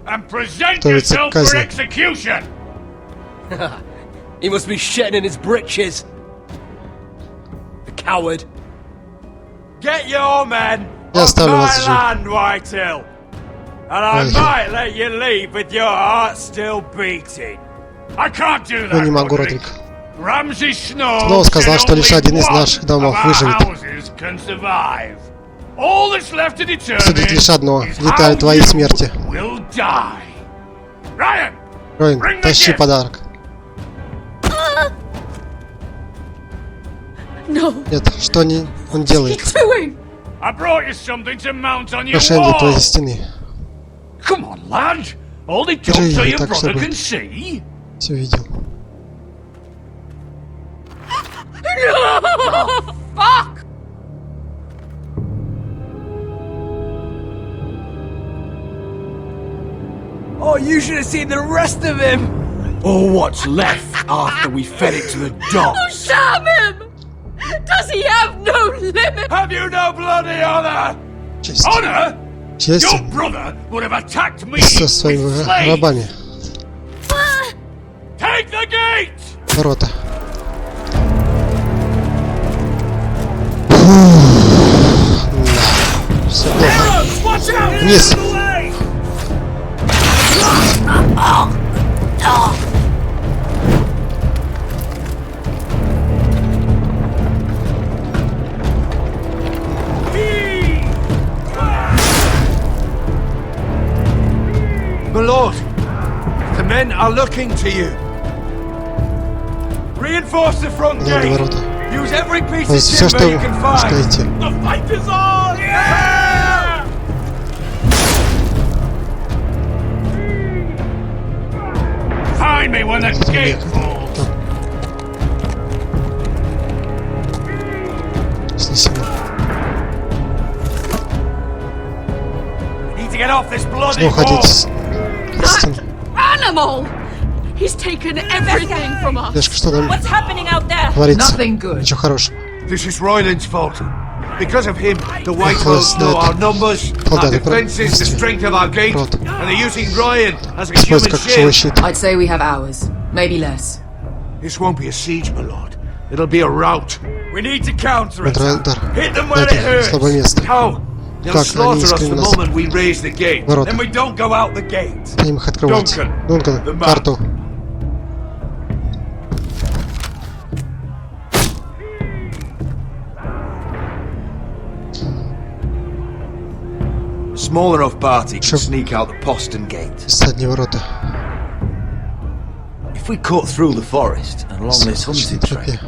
and present Готовиться yourself к казни. for execution. He must be shitting in his britches. The coward. Get your men Я off оставлю my вас жить. land, Whitehill, and I Ой. might let you leave with your heart still beating. I can't do Ну that, не могу, Roderick. Родрик. Ramsay Snow Снова сказал, said что лишь only один из one наших домов of our выживет. houses can survive. All that's left to determine Судить лишь одно. is Деталь how твоей you смерти. will die. Ryan, Роин, тащи подарок. No. Нет, что он делает? Doing? I brought you something to mount on your Украшение твоей wall. стены. Come on, lad. Hold it up Держи so ее your так, brother чтобы can see. все видел. No! Fuck! Oh, you should have seen the rest of him! Or what's left after we fed it to the dogs. Damn him! Does he have no limit? Have you no bloody honor? Честь. Honor? Честь Your brother would have attacked me со with своими slaves. рабами. Take the gate! Ворота. Все плохо. Watch out! Вниз. My lord, the men are looking to you. Reinforce the front На gate. ворота. Use every piece То of есть все, timber что you can find. стоите. The fight is on! Yeah! Find me when the gate falls. Снесено. We need to get off this bloody Нужно уходить wall. с стен. Animal! He's taken everything from us. Дашка, что там What's happening out there? творится? Nothing good. Ничего хорошего. This is Royland's fault. Because of him, the White Wolves know our numbers, our defenses, the strength of our gate, and they're using Ryan as a human Как живой shield. щит. I'd say we have hours, maybe less. This won't be a siege, my lord. It'll be a rout. We need to counter it. Контрудар. Hit them where it Это hurts. слабое место. How? They'll Как они slaughter us искали the нас? moment we raise the gate. Ворота. Then we don't go out the gate. Будем их открывать. Duncan, Дункан, the map. карту. Small enough party can Sure. sneak out the postern gate. Задние ворота. If we cut through the forest and along this hunting trail,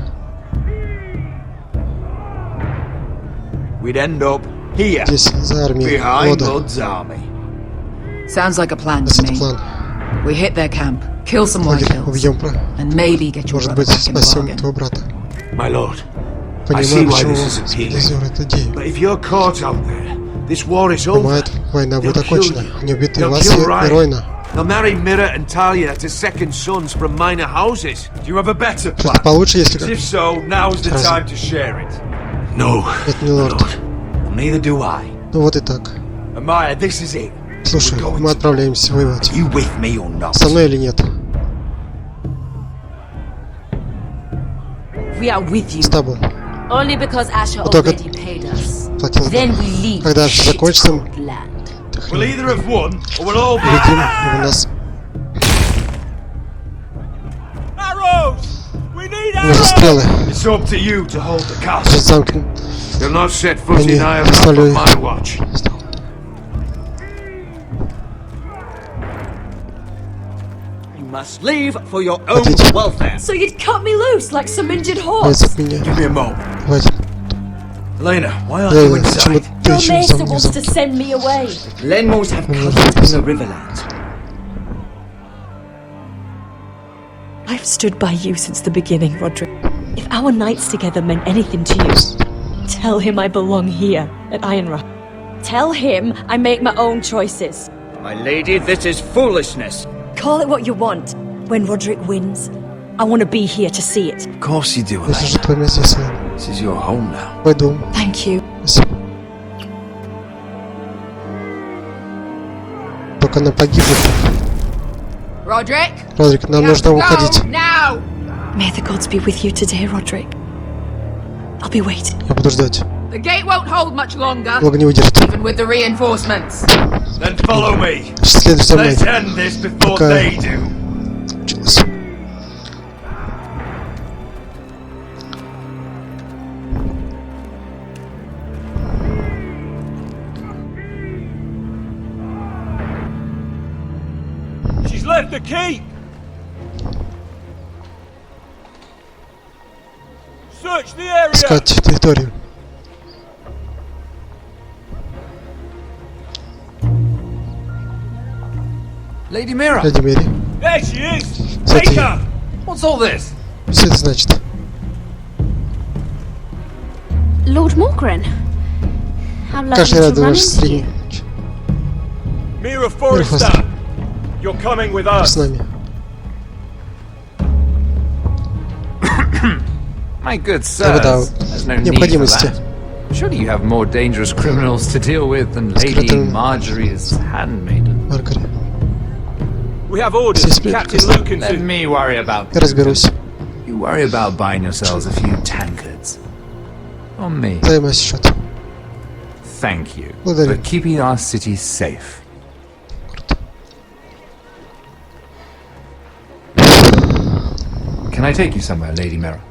we'd end up here, Здесь за армией. behind Вода. Blood's army. Sounds like a plan to Это me. план. We hit their camp, kill some white Лагерь hills, убьем, and maybe get your может brother быть, back in the спасем bargain. твоего брата. My lord, I see Понимаю, why почему this is appealing. спонсор эту идею. But if you're caught out there, this war is over. Понимает, война будет They'll kill окончена. you. Они убьют и They'll вас, kill и Ryan. Ройна. They'll marry Mirror and Talia to second sons from minor houses. Do you have a better Это plan? получше, если If so, now's the Сразу. time to share it. No, это не лорд. Well, neither do I. Ну вот и так. Amaya, this is it. Слушай, We're going мы to- отправляемся воевать. Are you with me or not? Со мной или нет? We are with you. С тобой. Only because Asher Только already paid us. Платил. Then we leave Когда shit закончится, land. We'll either have won, or we'll all be глядим, и у нас arrows! We need нужны стрелы. It's up to you to hold the castle. Сейчас замкнем. they'll not set foot Они in Ireland оставили- on my watch. You must leave for your own Хотите? welfare. So you'd cut me loose like some injured Боец horse? от меня. Give me a moment. Хватит. Elena, why aren't you Лейла, почему inside? ты Your еще maester сам не wants to замке? send me away. Glenmores have cousins in the Riverlands. I've stood by you since the beginning, Roderick. If our nights together meant anything to you, tell him I belong here at Ironrock. Tell him I make my own choices. My lady, this is foolishness. Call it what you want. When Roderick wins, I want to be here to see it. Of course you do, Это же Elena. твое место, если This is your home now. твой дом. Thank you. Спасибо. Только она погибнет. Roderick, Родрик, нам you have нужно to go уходить. now. May the gods be with you today, Roderick. I'll be waiting. Я буду ждать. The gate won't hold much longer, Долго не выдержит. even with the reinforcements. Then follow me. Следуй за мной. Let's end this before Пока they do. случилось. She's left the keep. Search the area. Искать территорию. Lady Mira, Леди Мэри. There she is. Take Take her. her. what's all this? Что это значит? Lord Morgren. How lovely Как же to рада run ваш into стрим. you. Mira Forrester. Forrester. You're coming with С us. нами. My good Да, да. sirs, there's no need for Необходимости. that. Surely you have more dangerous criminals to deal with than Lady Скрытым. Marjorie's handmaiden. Маргаret. We have orders Здесь from Captain приказ. Let Lukinson. me worry about Я разберусь. You worry about buying yourselves a few tankards. On me. Займусь счет. Thank you Благодарю. for keeping our city safe. Can I take you somewhere, Lady Mira?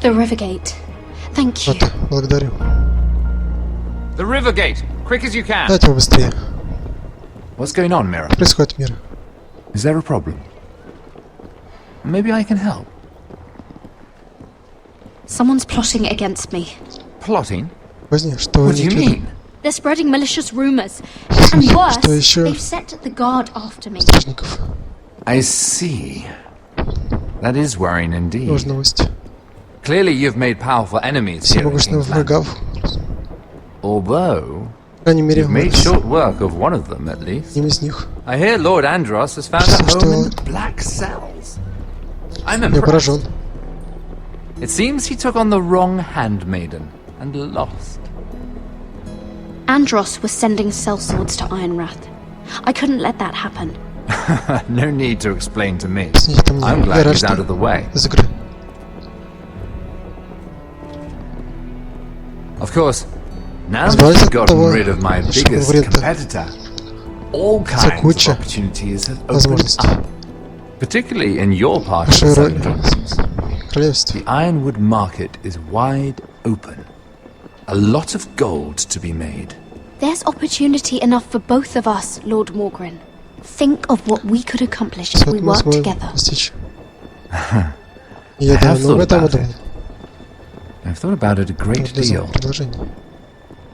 The Rivergate. Thank you. Вот, благодарю. The Rivergate! Quick as you can! Давайте быстрее. What's going on, Mira? Происходит мир. Is there a problem? Maybe I can help. Someone's plotting against me. Plotting? Позднее, что вы What do you имеете в виду? mean? They're spreading malicious rumors. And worse, Что еще? they've set the guard after me. Стражников. I see. That is worrying indeed. Тоже новость. Clearly you've made powerful enemies here in Всемогущих King's врагов. Land. Although, По крайней мере, you've made short work of one of them at least. одним из них. I hear Lord Andros has found a home in the Black Cells. I'm Я impressed. поражен. It seems he took on the wrong handmaiden and lost. Andros was sending sellswords to Ironwrath. I couldn't let that happen. No need to explain to me. Объясните мне. I'm Я glad рад, he's out что of the way. из игры. Of course, now that Избавиться you've от gotten того, rid of my что biggest вред. competitor, all kinds of куча opportunities have opened возможностей. up. Particularly in your part of Вашей the роли Southern Province. в королевстве. The Ironwood market is wide open. A lot of gold to be made. There's opportunity enough for both of us, Lord Morgren. Think of what we could accomplish if we Что мы worked сможем together. достичь. Я have давно об thought этом about думал. it. I've thought about it a great Для deal. предложения.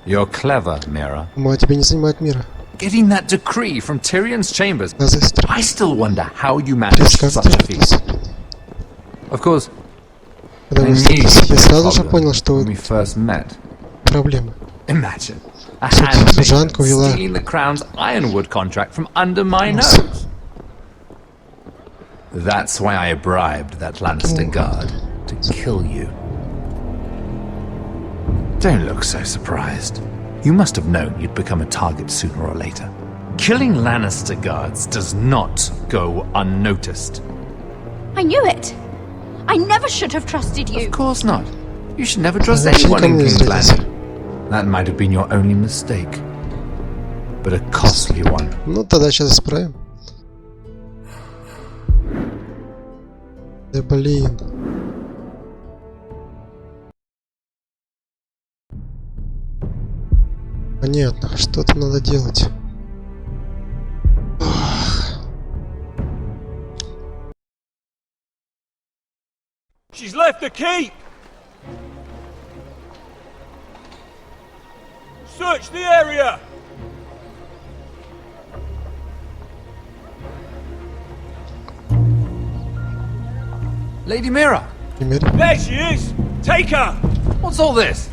You're clever, Mira. Ума тебе не занимает мира. Getting that decree from Tyrion's chambers. Газестер. I still wonder how you managed such a feat. Of course, Когда I мы knew встретились, you'd я be a сразу же problem понял, что when we first met. проблемы. Imagine a служанка handmaiden увела. stealing the crown's Ironwood contract from under my nose. That's why I bribed that Lannister guard to kill you. Don't look so surprised. You must have known you'd become a target sooner or later. Killing Lannister guards does not go unnoticed. I knew it. I never should have trusted you. Of course not. You should never trust вообще anyone in никому не King's доверяйся. Landing. That might have been your only mistake. But a costly one. Ну тогда сейчас исправим. Да блин. Понятно, что там надо делать. She's left the keep! Search the area! Lady Mira! There she is! Take her! What's all this?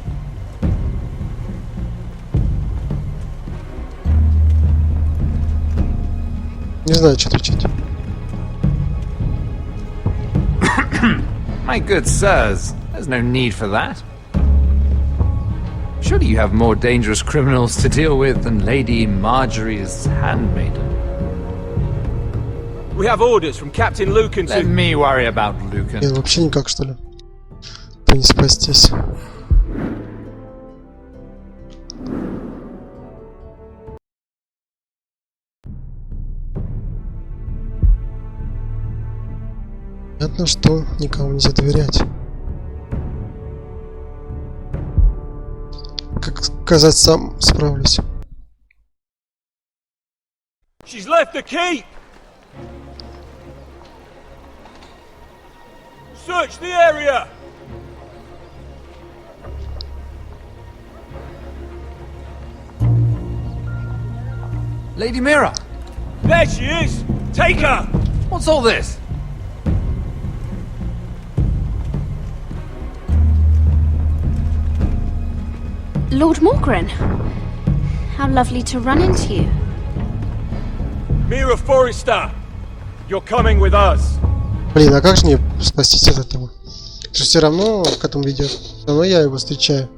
Не знаю, что отвечать. My good sirs, there's no need for that. Surely you have more dangerous criminals to deal with than Lady Marjorie's handmaiden. We have orders from Captain Lucan Let to... me worry about Lucan. Блин, вообще никак, что ли? То не спастись. Понятно, что никому нельзя доверять. Как сказать, сам справлюсь. She's left the keep! Search the area! Lady Mira! There she is! Take her! What's all this? Lord Morgren. How lovely to run into you. Mira Forrester! You're coming with us! Блин, а как же мне спастись от этого? Это же все равно к этому ведет. Все равно я его встречаю.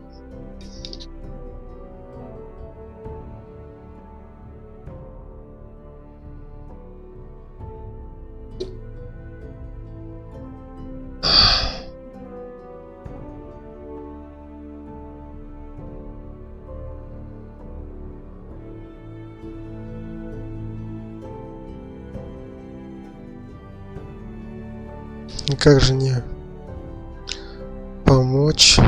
Как же не помочь.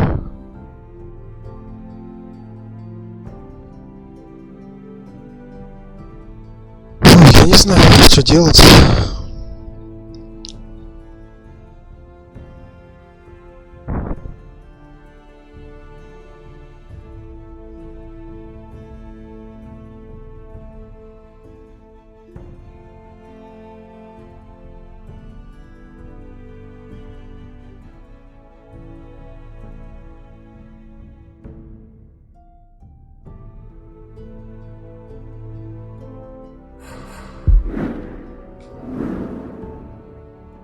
Ой, я не знаю, что делать.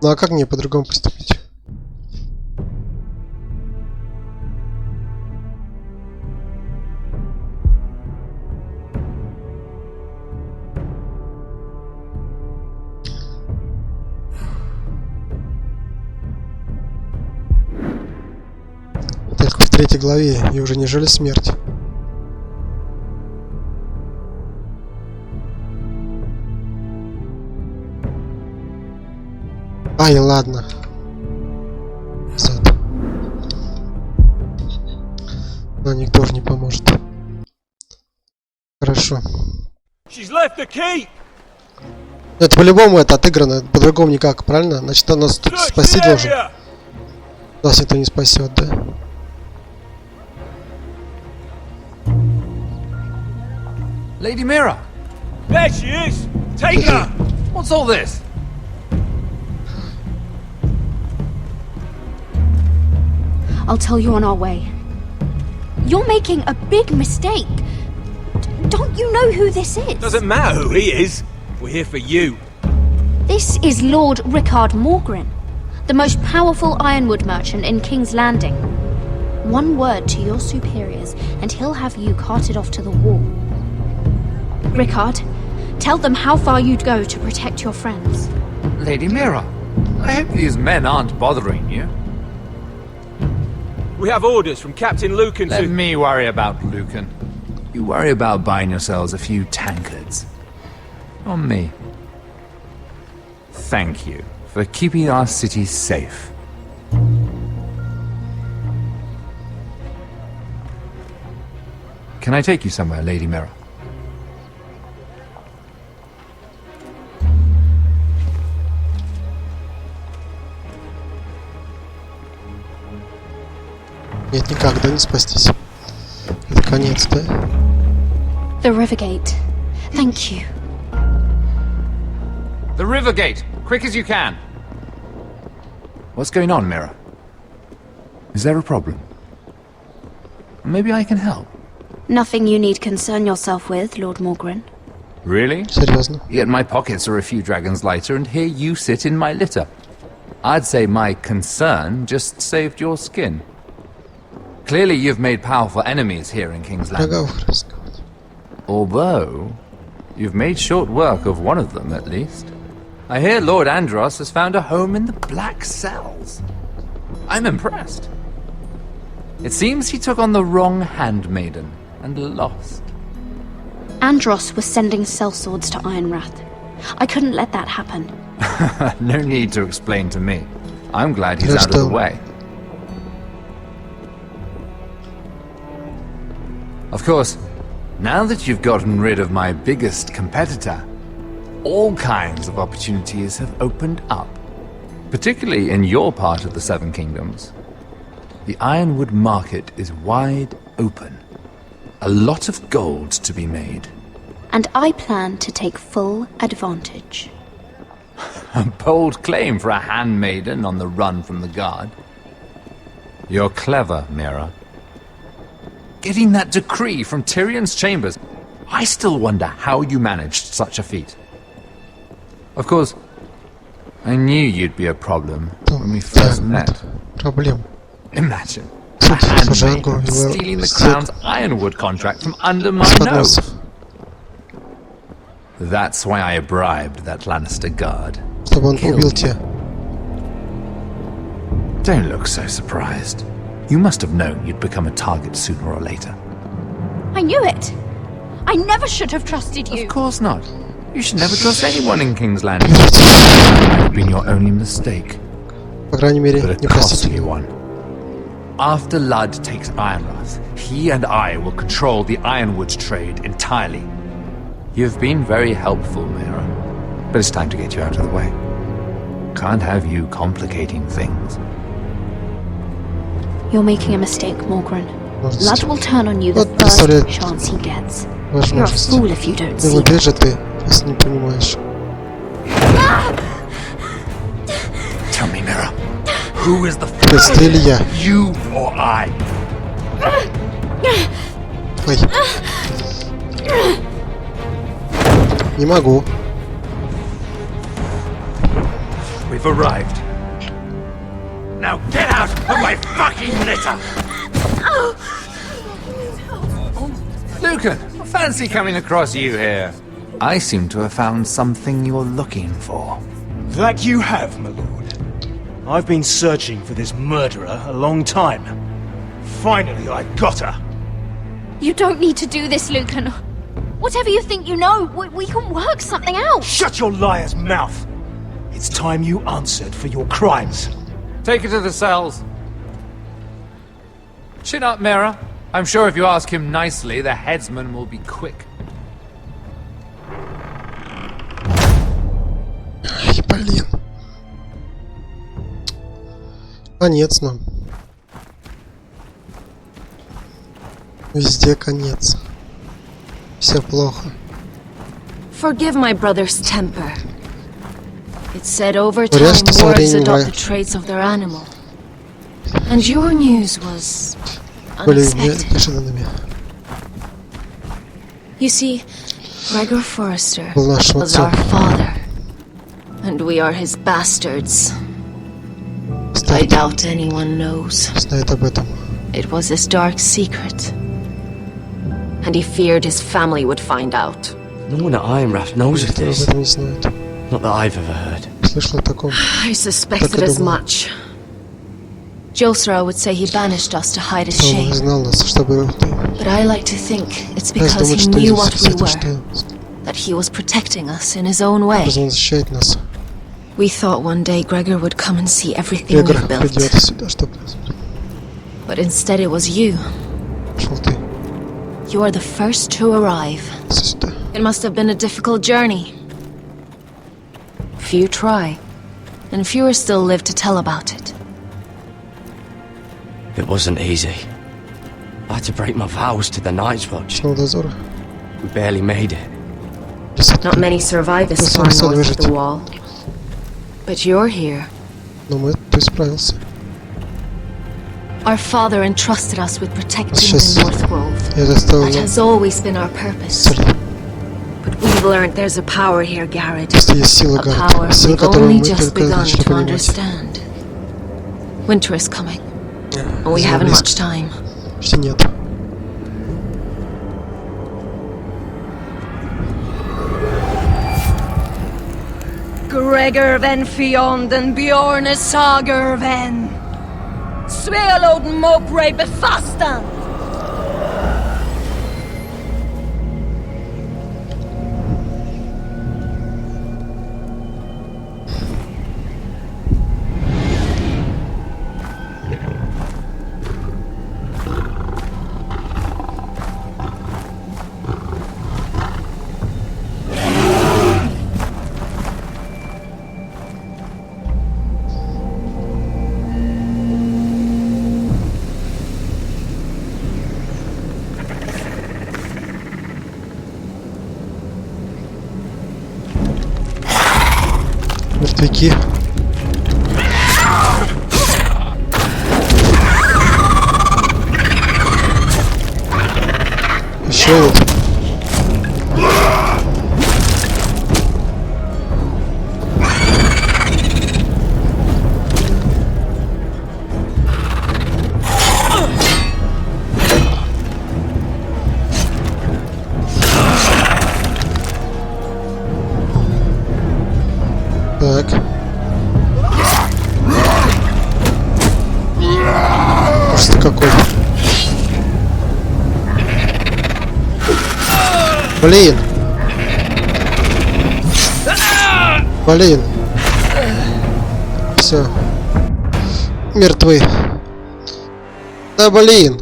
Ну а как мне по-другому поступить? Только в 3 главе и уже не жили смерть. Ай, ладно. Зад. Но никто же не поможет. Хорошо. Это по-любому это отыграно, по-другому никак, правильно? Значит, он нас тут спасти должен. Нас никто не спасет, да? Lady Mira! There she is! Take her! What's all this? I'll tell you on our way. You're making a big mistake. Don't you know who this is? Doesn't matter who he is. We're here for you. This is Lord Rickard Morgren, the most powerful ironwood merchant in King's Landing. One word to your superiors and he'll have you carted off to the wall. Rickard, tell them how far you'd go to protect your friends. Lady Mira, I hope these men aren't bothering you. We have orders from Captain Lucan to... Let me worry about Lucan. You worry about buying yourselves a few tankards. On me. Thank you for keeping our city safe. Can I take you somewhere, Lady Mira? Нет, никогда не спастись. Это конец, да? The Rivergate. Thank you. The river gate! Quick as you can! What's going on, Mira? Is there a problem? Maybe I can help. Nothing you need concern yourself with, Lord Morgren. Really? Серьезно? Yet my pockets are a few dragons lighter, and here you sit in my litter. I'd say my concern just saved your skin. Clearly you've made powerful enemies here in King's Landing. Although, you've made short work of one of them, at least. I hear Lord Andros has found a home in the Black Cells. I'm impressed. It seems he took on the wrong handmaiden and lost. Andros was sending sellswords to Ironwrath. I couldn't let that happen. No need to explain to me. I'm glad he's out of the way. Of course, now that you've gotten rid of my biggest competitor, all kinds of opportunities have opened up. Particularly in your part of the Seven Kingdoms. The ironwood market is wide open. A lot of gold to be made. And I plan to take full advantage. A bold claim for a handmaiden on the run from the guard. You're clever, Mira. Getting that decree from Tyrion's chambers, I still wonder how you managed such a feat. Of course, I knew you'd be a problem when we first met. Проблем. Imagine a handmaiden stealing the crown's ironwood contract from under my nose. That's why I bribed that Lannister guard. Чтобы он убил тебя. Don't look so surprised. You must have known you'd become a target sooner or later. I knew it! I never should have trusted you! Of course not. You should never trust anyone in King's Landing. It might have been your only mistake. По крайней мере, but a не простите. costly one. After Ludd takes Ironrath, he and I will control the ironwood trade entirely. You've been very helpful, Mira, but it's time to get you out of the way. Can't have you complicating things. You're making a mistake, Morgren. Ludd will turn on you the first chance he gets. You're a fool if you don't see that. Tell me, Mira, who is the first, you or I? Ой. Не могу. We've arrived. Now get out of my fucking litter! Lucan, fancy coming across you here. I seem to have found something you're looking for. That you have, my lord. I've been searching for this murderer a long time. Finally, I got her. You don't need to do this, Lucan. Whatever you think you know, we can work something out. Shut your liar's mouth. It's time you answered for your crimes. Take her to the cells. Chin up, Mira. I'm sure if you ask him nicely, the headsman will be quick. Ай, блин. Конец нам. Везде конец. Все плохо. Forgive my brother's temper. It's said over time warriors adopt the traits of their animal. And your news was unexpected. You see, Gregor Forrester was our father. And we are his bastards. I doubt anyone knows. It was his dark secret. And he feared his family would find out. No one at Ironrath knows of this. Not that I've ever heard. I suspected as much. Josra would say he banished us to hide his shame. But I like to think it's because he knew what we were. That he was protecting us in his own way. We thought one day Gregor would come and see everything we've built. But instead it was you. You are the first to arrive. It must have been a difficult journey. Few try, and fewer still live to tell about it. It wasn't easy. I had to break my vows to the Night's Watch. We barely made it. Not many survive this far north of the wall. But you're here. Our father entrusted us with protecting the North Grove. That has always been our purpose. But we've learned there's a power here, Garrett. A power we've only just begun to understand. Winter is coming, and we haven't much time. Gregor ven Fionden Bjorne Sager ven Sveloden Mopre befastan. Мертвяки. Еще вот. Так. Ужас какой. Блин. Блин. Все. Мертвы. Да блин.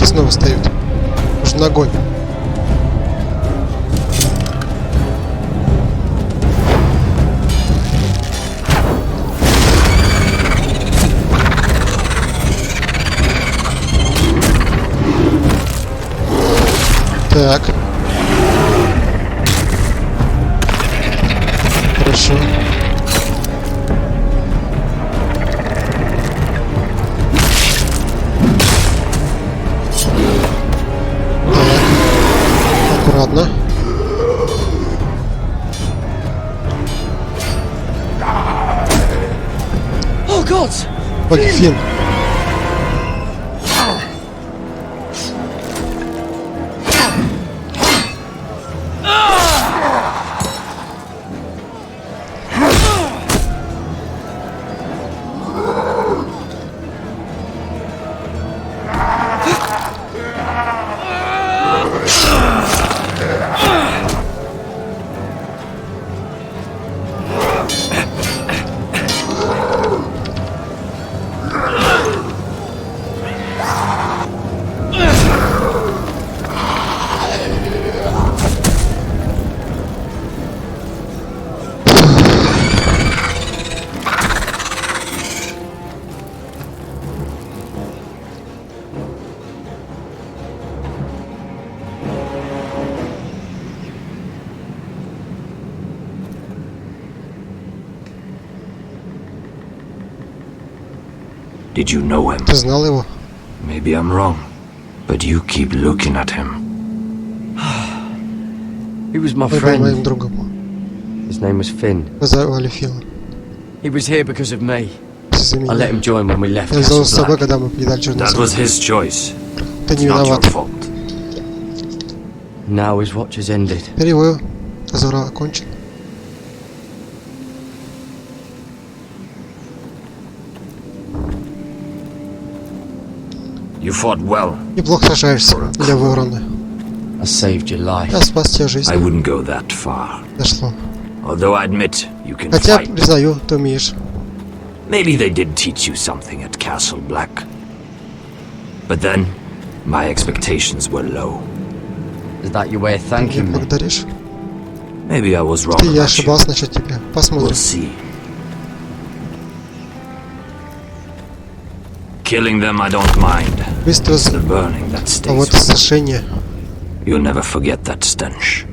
Снова встают. Нужен огонь. Так. Хорошо. Аккуратно. Ой, Фин. Did you know him? Ты знал его? Maybe I'm wrong, but you keep looking at him. He was my Он был friend. моим другом. His name was Finn. Его звали Фил. He was here because of me. Из-за I let меня. him join when we left Я взял Castle с собой, Black. когда мы покидали Черный That was замок. his choice. Ты не It's not your виноват. fault. Now his watch has ended. Теперь его дозор окончен. You fought well. Неплохо сражаешься для ворона. I saved your life. Я спас тебе жизнь. I wouldn't go that far. Дошло. Although I admit you can Хотя, fight. признаю, ты умеешь. Maybe they did teach you something at Castle Black. But then, my expectations were low. Is that your way of Ты меня thanking me? благодаришь? Maybe I was wrong Ты, я about you. ошибался насчет тебя. We'll Посмотрим. see. Killing them I don't mind. Быстро It's the burning that А вот stays with me. сошение. You'll never forget that stench.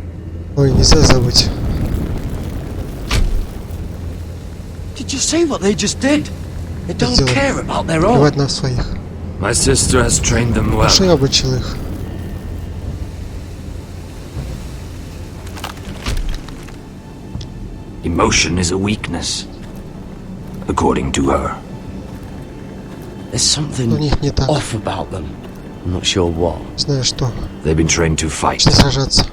Ой, нельзя забыть. Did you see what they just did? They don't Сделали. care about their own. Плевать на своих. My sister has trained them well. Хорошо я обучил их. Emotion is a weakness, according to her. There's У something них не так. off about them. I'm not sure what. Знаю что. They've been trained to fight. Что сражаться.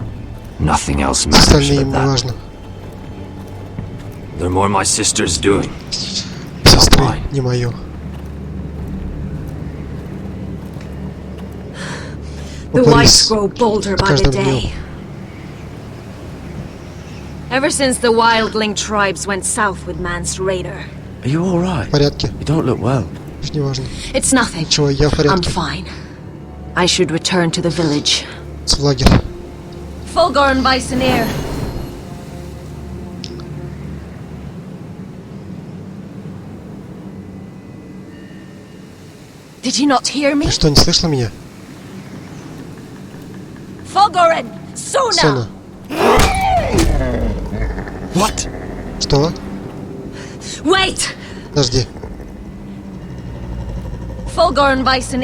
Nothing else matters Остальные but им не that. важно. The more my sister's doing, Сестры не мое. The Упались whites grow bolder с by the каждым днем. day. Ever since the wildling tribes went south with Man's raider. Are you all right? В порядке. You don't look well. Не важно. It's nothing. Ничего, я в I'm порядке. fine. I should return to the village. В лагерь. Fulgorn Bison. Did you not hear me? Ты что, не слышала меня? Fulgorn! Sona! Сона. What? Что? Wait! Подожди. Fulgorn Bison.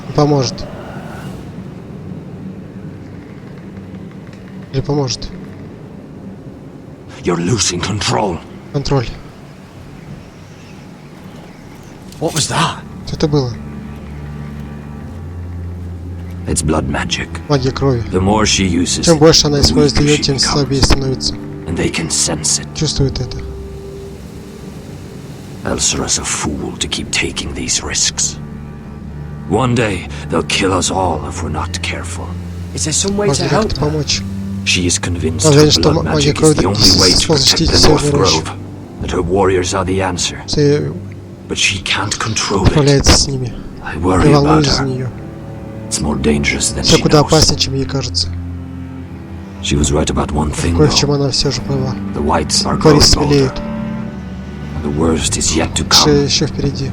Не поможет. Или поможет? You're losing control. Контроль. What was that? Что это было? It's blood magic. Магия крови. The more she uses Чем больше она it, the использует weaker ее, she тем becomes. слабее становится. And they can sense it. Чувствует это. Elsera's a fool to keep taking these risks. One day, they'll kill us all if we're not careful. Is there some way Можно to help как-то her? помочь. She is convinced Уверен, her что blood магия magic крови is the only way to protect защитит the Северную North Рощу. Grove, that her warriors are the answer. But she can't control it. Управляется с ними. I Я worry about волнуюсь за her. нее. It's more dangerous than Все she куда knows. опаснее, чем ей кажется. She was right about one thing, Кое в чем though. она все же права. The whites are Гори growing смелеют. older. And the worst is yet to Лучше come. еще впереди.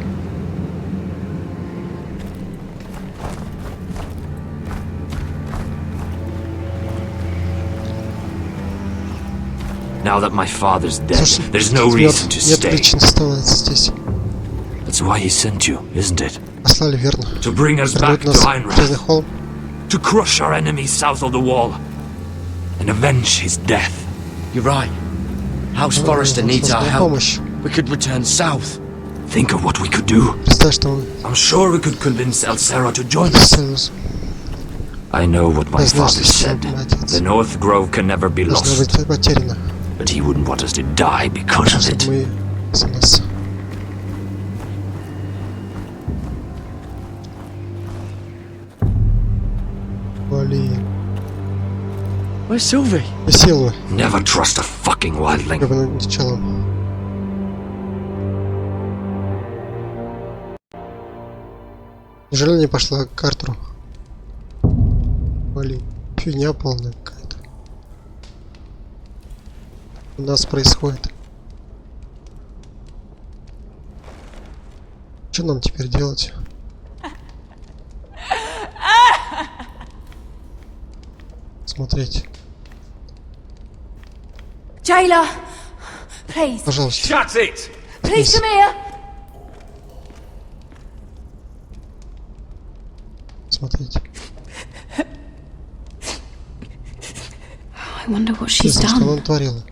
Now that my father's dead, Слушай, there's no reason to нет stay. причин оставаться здесь. That's why he sent you, isn't it? Послали, верно. To bring us back Вернуть to нас в Железный Einrath. холм. To crush our enemies south of the wall. And avenge his death. You're right. House Forrester needs our help. Помощь. We could return south. Think of what we could do. Представь, что мы I'm sure we could convince Elsera to join us. союз. I know what my Я знаю, father что said. мой отец. The North Grove can never be Должна lost. быть потеряна. But he wouldn't want us to die because of Чтобы it. мы за нас. Блин. Where's Sylvie? Силу. Never trust a fucking wildling. Как бы началом. Неужели не пошла к Картеру? Блин, фигня полная какая-то. У нас происходит. Что нам теперь делать? Смотреть. Jailer, please. Пожалуйста. Shut it! Please come here. Смотрите. I wonder what she's Интересно, что done. она творила.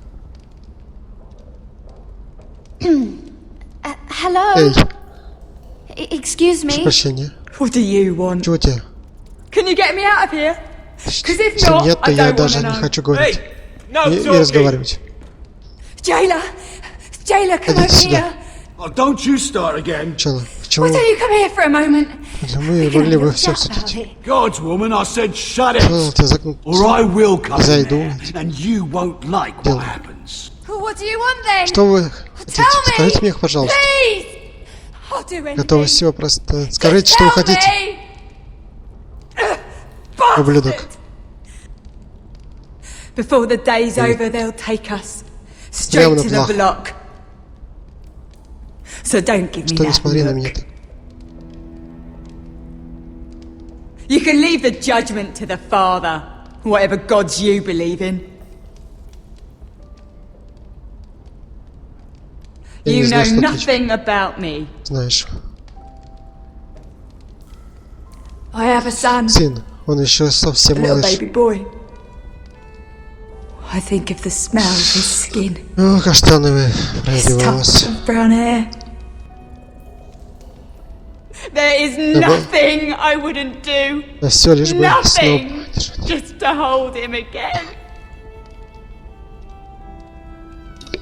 Hello? Эй, Excuse прошу me? прощения. What do you want? Чего тебе? Can you get me out of here? Because if Если not, нет, то I я don't даже want не to know. хочу говорить. No И talking! разговаривать. Jailer, Jailer, come Идите over сюда. here. Oh, don't you start again. Чела, почему Why don't you come here for a moment? мы могли бы все обсудить? God's woman, I said shut it! Сказал тебе заткнуть. Or I will come in Зайду. there, and you won't like what happens. Well, what do you want then? Что вы хотите? Tell me, Скажите мне, пожалуйста. please. I'll do anything. Готовы все просто. Скажите, что вы Tell хотите. me. Ублюдок. Before the day's over, they'll take us Прямо straight на to the плах. block. So don't give me Что не that смотри на look. меня так. You can leave the judgment to the Father, whatever gods you believe in. Я не You знаю, know что ты nothing about me. знаешь. I have a son, Сын, он еще совсем a little малыш. baby boy. I think of the smell of his skin, О, каштановые his пряди tufts волос. of brown hair. There is Да, nothing I wouldn't do. Да все, лишь бы снова Nothing, держать. just to hold him again.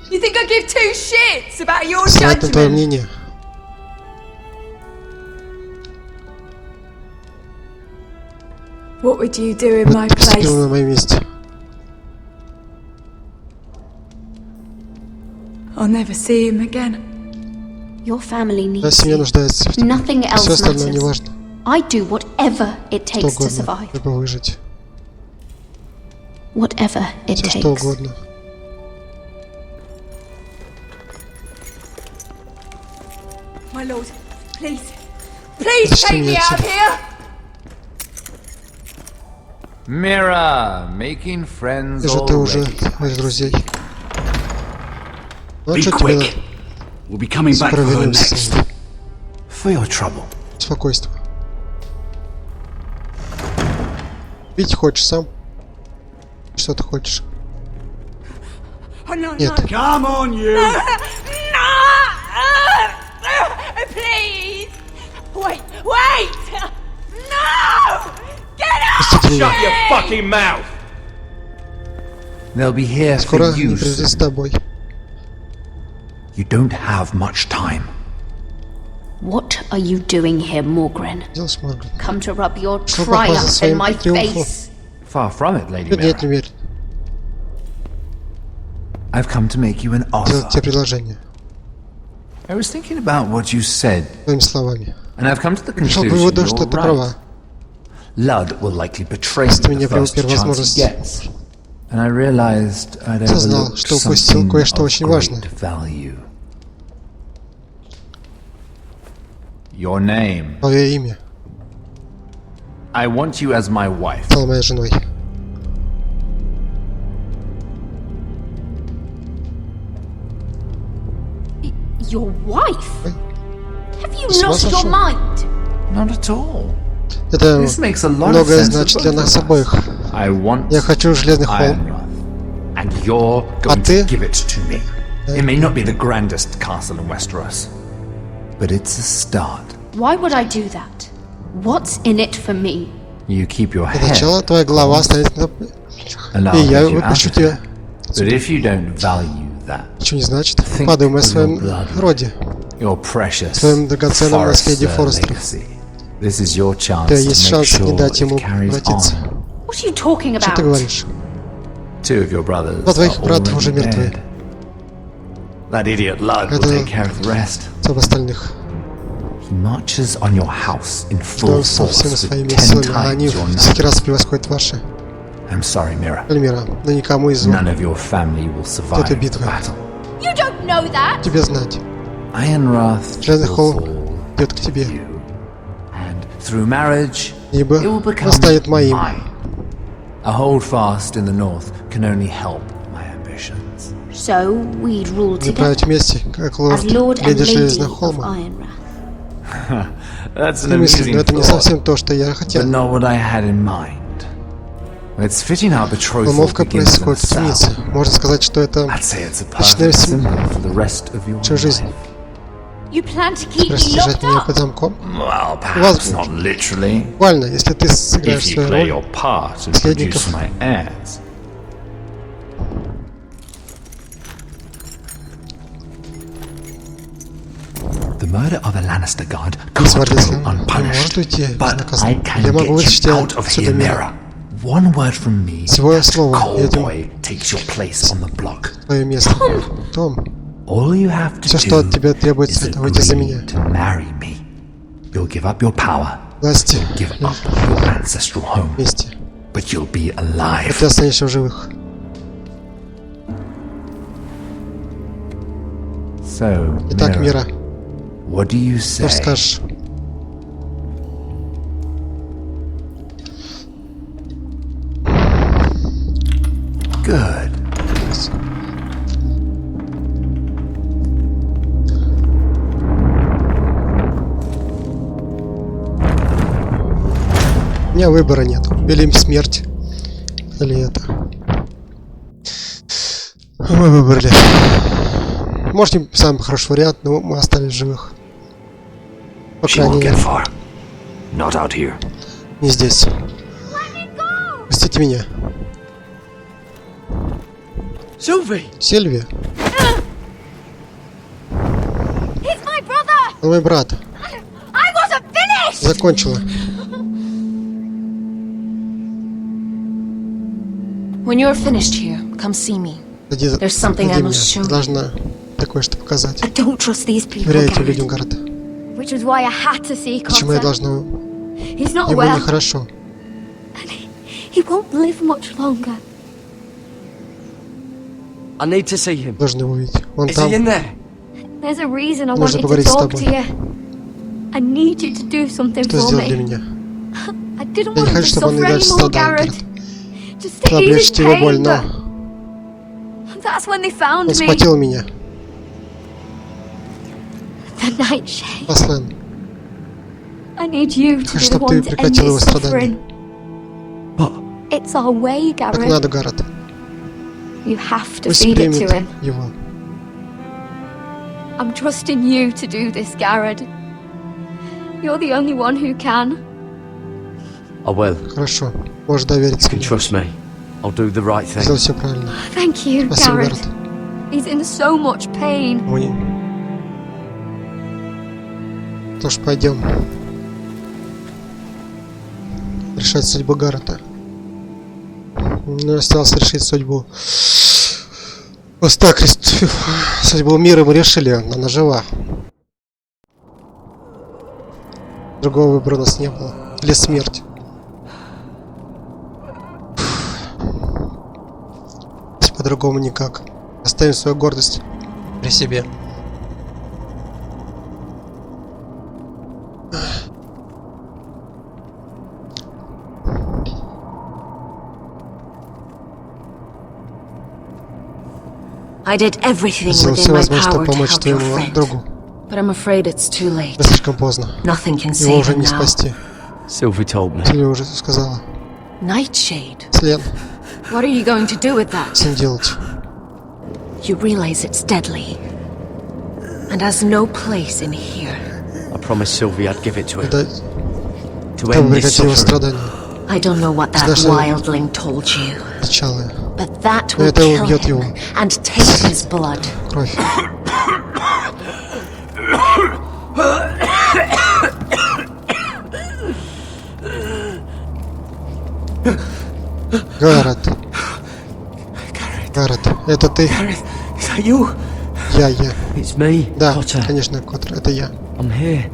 You think I give two shits about your Срать на твое judgment? мнение. What would you do in my Вот поступил place? на моем месте. I'll never see him again. Your family Твоя needs семья you. нуждается в тебе. Nothing else Все остальное не matters. важно. I'd do whatever it Что takes to угодно, survive. чтобы выжить. Whatever it Все что takes. угодно. My lord, please. Please Подожди take me меня out of отсюда. here! Mira, making friends Вижу, ты уже already. моих друзей. Ну, Be что тебе quick. We'll be coming back скоро for her вернемся. next. For your trouble. Спокойствие. Пить хочешь сам? Что ты хочешь? Нет. Come on, you! Please! Wait! No! Get out! Пустите меня. Shut your fucking mouth! They'll be here Скоро for они you. придут с тобой. You don't have much time. What are you doing here, Morgren? Делаешь, Морган? Come to rub your Что похоже triumph in своим my триумфом? face? Far from it, Lady Нет, не Mira. верь. I've come to make you an Делать тебе offer. предложение. I was thinking about what you said, Твоими словами. and I've come to the Пришел к conclusion выводу, you're что ты right. права. Ludd will likely betray Если me меня the при first первой chance he возможности gets. And I realized I'd Осознал, overlooked что упустил something кое-что of очень важное. great value. Your name. Твое имя I want you as my wife. стала моей женой. Your wife? Have you С ума lost your сошел? mind? Not at all. Это This makes a lot of многое sense значит for для both нас of us. обоих. I want Я хочу Железный холм. Ironrath, and you're going ты? to give it to me. It may not be the grandest castle in Westeros, but it's a start. Why would I do that? What's in it for me? You keep your Для head, начала твоя голова останется на... and I'll И я get you out выпущу of тебя. it. But if you don't value that, Ничего не значит. Think Подумай о of своем your blood. роде. your precious Своем драгоценном наследии Forrester Форестеров. legacy, this is your chance У тебя to есть make шанс не sure дать ему it carries обратиться. on. What are you talking Что ты about? говоришь? Two of your brothers Два твоих are брата уже already мертвы. dead. That idiot Ludd will Это- take care of the rest. Об остальных. He marches on your house in Да, full со всеми force with своими 10 силами, а они times your всякий number. раз превосходят ваши. I'm sorry, Mira. Эльмира, но никому из None of your family will survive этой the битвы. battle. You don't know that! Тебе знать. Ironrath Железный will холм fall идет к тебе. to you, and through marriage, Ибо it will become он станет моим. mine. A holdfast in the north can only help my ambitions. So we'd rule Не together править вместе, как лорд as Lord and Леди Lady Железного of холма. Ironrath. That's an Ты мысли, amusing но это не thought, совсем то, что я but хотел. not what I had in mind. It's fitting our betrothal Помолвка begins in происходит в the темнице. south. Можно сказать, что это I'd say it's a личная perfect symbol for the rest of your жизнь. life. You plan to keep me Держать locked меня up? под замком. Well, perhaps not literally. Буквально, если ты сыграешь If you свою play роль your part and наследников. produce my heirs. The murder of a Lannister guard can't Если go не unpunished, может уйти but I безнаказанно. can Я могу get вытащить you тебя out of отсюда here, мира. Mira. One word from me, Всего that слова, и этим cowboy takes your place on the block. Твое место. Том, All you have to все, что от do тебя требуется, is это выйти за меня. agree to marry me. You'll give up your power, Власти give up your ancestral home, вместе. but you'll be И alive. ты останешься в живых. So, Итак, Mira, Мира, what do you что say? скажешь? Good. У меня выбора нет. Или им смерть, или это. Мы выбрали. Может, не самый хороший вариант, но мы остались в живых. По She крайней won't get мере, far. Not out here. не здесь. Пустите меня. Sylvie! Сильвия, He's my brother! он мой брат. I wasn't finished! Закончила. When you're finished here, come see me. There's something I must show you. Должна такое что показать. I don't trust these people, Доверяю этим Garrett. людям, Гаррет. Which was why I had to see Почему я Cotter. должна... He's not Ему well. нехорошо. He won't live much longer. I need to see him. Должны его увидеть. Он Is там. he in there? There's a reason I Нужно wanted to поговорить с talk тобой. to you. I need you to do something Что for сделать для me. меня? I didn't Я не want him хочу, to чтобы он и suffer дальше anymore, страдал, Garrett. Гаррет. Just to ease his Облегчить его боль, pain, но but that's when they found он me. схватил меня. The nightshade. Послан. I need you to be the Чтобы one ты to end прекратил его his страдания. suffering. It's our way, Так Garrett. надо, Гаррет. You have to Пусть feed it to примет him. его. I'm trusting you to do this, Garrett. You're the only one who can. I will. Хорошо. Можешь довериться You can мне. trust me. I'll do the right thing. Сделай все правильно. Thank you, Спасибо, Garrett. Гаррет. He's in so much pain. Мы... То ж пойдем. Решать судьбу Гаррета. Ну, осталось решить судьбу. Вот так, судьбу мира мы решили, она жива. Другого выбора у нас не было. Или смерть. По-другому никак. Оставим свою гордость при себе. I did everything Сделал within все my возможное, power чтобы to помочь help your твоему friend. другу. But I'm afraid it's too late. Но слишком поздно. Nothing can Его save уже him не now. спасти. Sylvie told me. Сильвия уже сказала. Nightshade. Слен. What are you going to do with that? С ним делать. You realize it's deadly. And has no place in here. I promised Sylvie I'd give it to him. Да, To end this его suffering. страдания. I don't know what that Знаешь, wildling told you. Начало. But that Но will это kill убьет его. him and take his blood. Кровь. Гаррет. Гаррет, это ты? Я. It's me, Да, Potter. конечно, Коттер, это я. I'm here.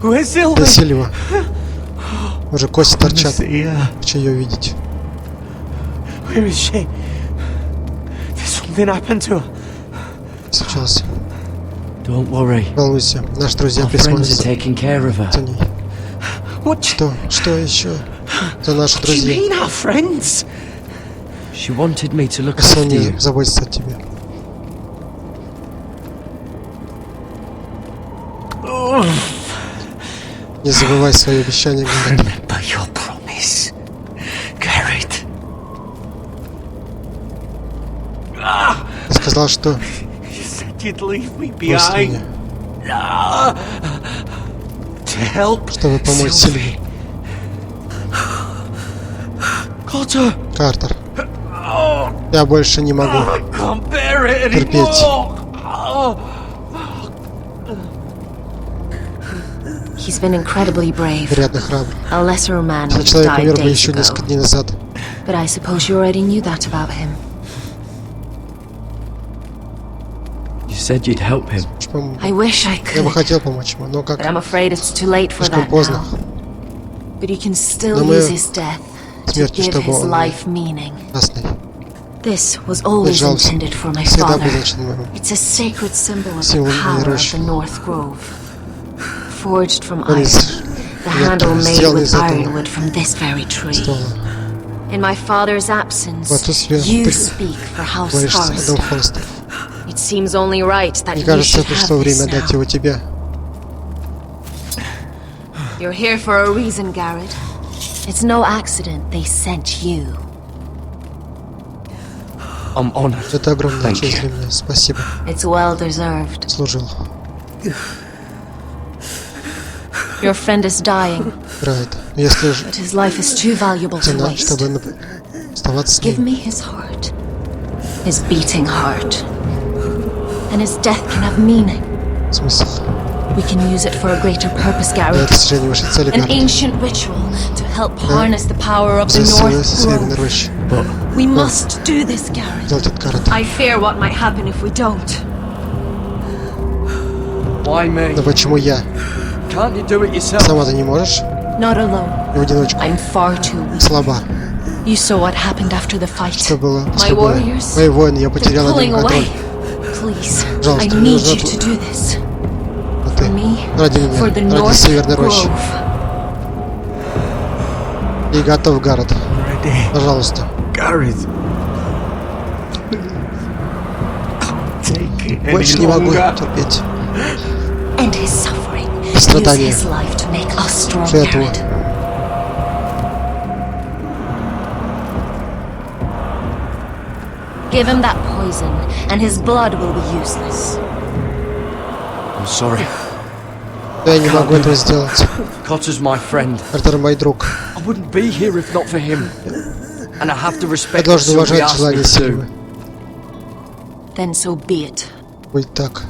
Where's Sylvie? Да, Сильва. Уже кости торчат. Yeah. Хочу ее видеть. Where is she? Did something happen to her? Случилось. Don't worry. Волнуйся, наши друзья Our friends are присмотрятся taking care of her. за ней. What? Что еще? Это наши What do you друзья. mean, our friends? She wanted me to look Если after они you. заботятся о тебе. Не забывай свои обещания, Гаррет. Remember your promise, Garrett. Ты сказал, что You said you'd leave me бросишь behind. меня, To help чтобы помочь Сильвии. Cotter. Картер, я больше не могу. I can't bear it Терпеть. anymore. He's been incredibly brave. Вероятно, храбр. A lesser man would have Человек died умер бы days еще ago. несколько дней назад. But I suppose you already knew that about him. You said you'd help him. I wish I Я бы could, хотел помочь ему, но как? but I'm afraid it's too late for Слишком that поздно. now. But you can still Но мы use his death to смерти, give чтобы his он life meaning. красный. This was always Держался. intended for my Всегда father. был начал моим. It's a sacred symbol of the Символ моей power of рощи. the North Grove. Forged from Он iron, из the handle made сделан with из этого ironwood from this very tree. стола. In my father's absence, В отсутствие you ты speak for House говоришь о Forest. Дом Форестов. It seems only right that Мне you кажется, should пришло have this время дать now. его тебе. You're here for a reason, Garrett. It's no accident they sent you. I'm honored. Это огромная Thank честь you. для меня. Спасибо. It's well deserved. Служил. Your friend is dying, Играет. Если же but his life is too valuable to цена, waste. чтобы оставаться с Give ним. me his heart. His beating heart. And his death can have meaning. Смысл. We can use it for a greater purpose, Для Garrett. достижения вашей цели, An Гаррет. ancient ritual to help harness the power of the За North Северной Grove. рощи. We must do this, Garrett. Делать это, Гаррет. I fear what might happen if we don't. Why me? Но почему я? Can't you do it yourself? Сама ты не можешь? Not alone. И в одиночку. I'm far too weak. Слаба. You saw what happened after the fight. Что было My после боя? warriors, Мои воины, я they're потерял над pulling ним контроль. away. Please, I Пожалуйста, мне need нужна you to do this. А ты? For me, Ради for the меня, ради North Северной рощи. Grove. И готов, Гаррет. Ready. Пожалуйста. Garrett. Take it Больше any не могу longer. терпеть. End his suffering. Use Страдания. his life to make us strong, Жертву. Garrett. Give him that poison, and his blood will be useless. I'm sorry. Я не могу этого сделать. Cotter's my friend. Артер мой друг. I wouldn't be here if not for him. And I have to Я respect what должен Sylvie уважать asked me желание to Сильвы. Then so be it. Будет так.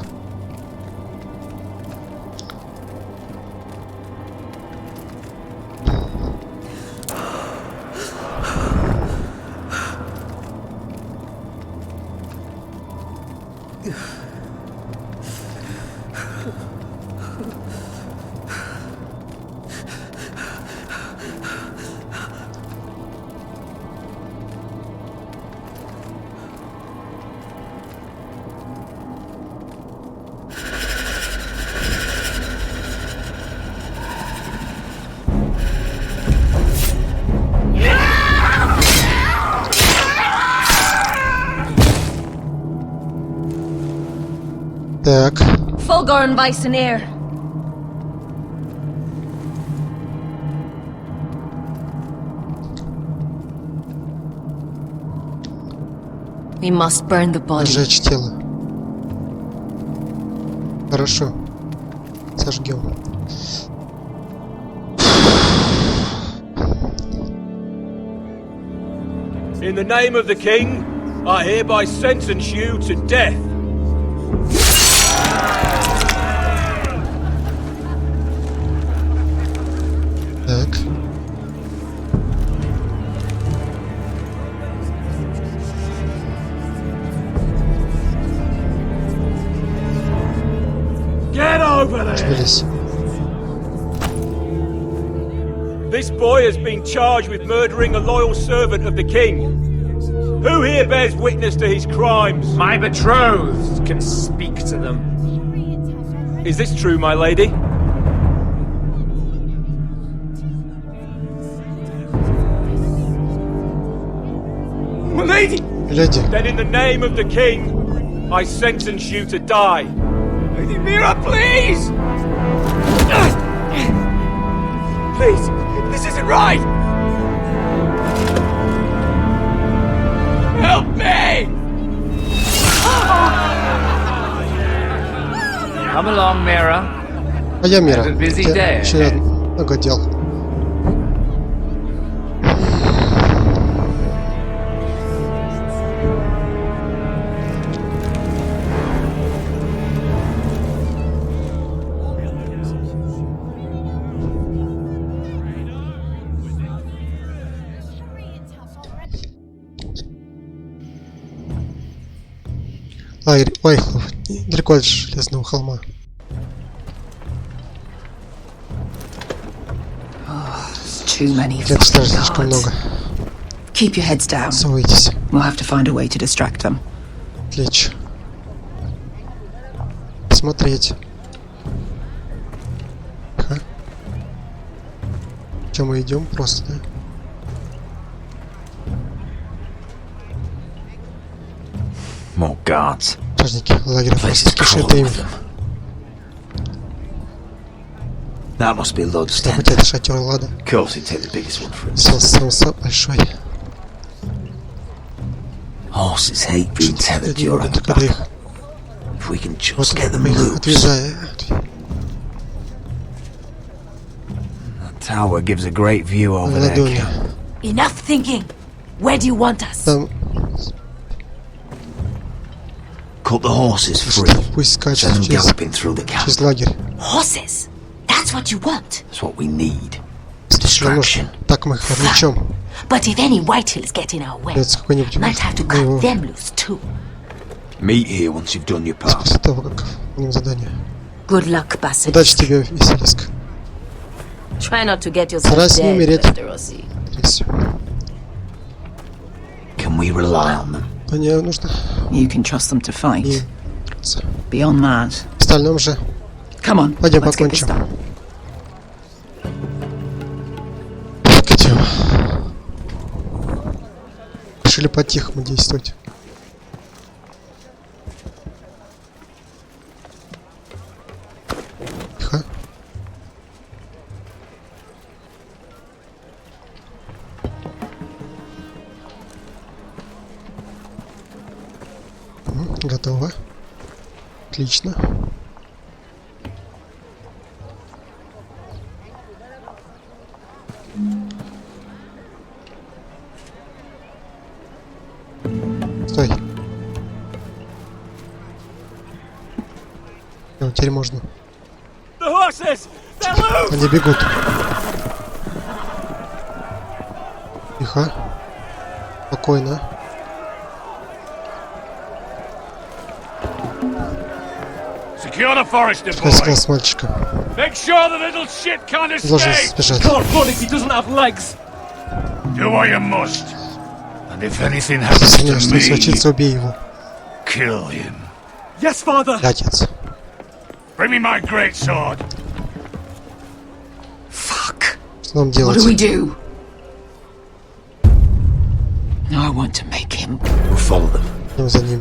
Так. Fulgorn Viceneer. We must burn the body. Сжечь тело. Хорошо. Сожгем. In the name of the king, I hereby sentence you to death. Так. Get over there! Жмились. This boy has been charged with murdering a loyal servant of the king. Who here bears witness to his crimes? My betrothed can speak to them. Is this true, my lady? My lady! Леди. Then in the name of the king, I sentence you to die. Lady Mira, please! Please, this isn't right! Help me! Come along, Mira. А я Мира. Have a busy day. Еще много дел. Лагерь Ойхлов, далеко от Железного холма. Too many Где-то fucking слишком guards. много. Keep your heads down. Совайтесь. We'll have to find a way to distract them. Отлично. Смотреть. Ага. Чем мы идем? Просто, да? More guards. Стражники лагеря просто кишит ими. That must be Lod's Что tent. быть, это шатер Лада. Of course, he'd take the biggest one for him. Самый большой. Horses hate being tethered Не during любят, the когда их battle. If we can just вот get them мы их loose. отвязаем. That tower gives a great view over there. Ладони. Cal. Enough thinking. Where do you want us? Там Cut the horses free. пусть скачут Send them через galloping through the camp. лагерь. Horses? That's what you want. That's what we need. Что нужно? Так мы их отвлечем. But if any whitehills get in our way, Придется какой-нибудь might have to мы его cut them loose too. Meet here once you've done your part. после того, как выполним задание. Good luck, Bassett. Удачи тебе, Василиск. Try not to get yourself Старайся не dead, умереть. Mr. Rossi. Can we rely on them? Мне нужно. You can trust them to fight. И Beyond that, в остальном же. come on, Пойдем let's get this покончим. done. Идем. Решили по-тихому действовать. Тихо. Готово. Отлично. Стой. О, теперь можно. Они бегут. Тихо. Спокойно. Пускай с мальчиком. Должен сбежать. Если что случится, убей его. Отец. Что нам делать? I want to make him. We'll follow them.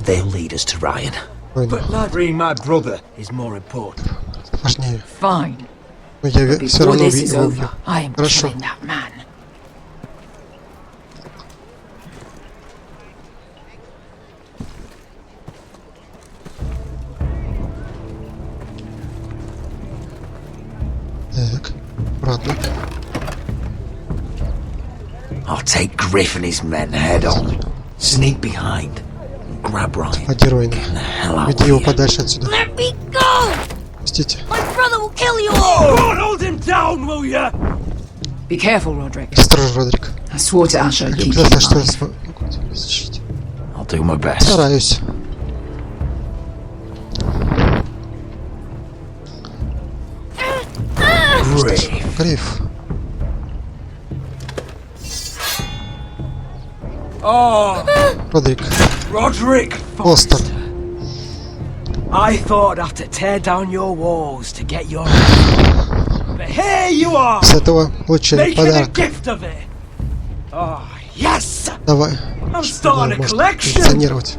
They'll lead us to Ryan. But freeing my brother is more important. Важнее. Fine. Но я все равно его убью. Хорошо. Так, обратно. I'll take Griff and his men head on. Sneak behind. Grab Ryan. Подервайно. Веди его подальше отсюда. Let me go! Пустите. My brother will kill you all! Hold him down, will ya? Be careful, Roderick. Осторожно, Родрик. I swore to Asher to keep Клялся, you что я alive. смогу тебя защитить. I'll do my best. Стараюсь. Гриф. Родрик. Roderick Остер. I thought I'd have to tear down your walls to get your but here you are. С этого получай Making a подарок. gift of it. Oh, yes. Давай. I'm starting a Можно collection. коллекционировать.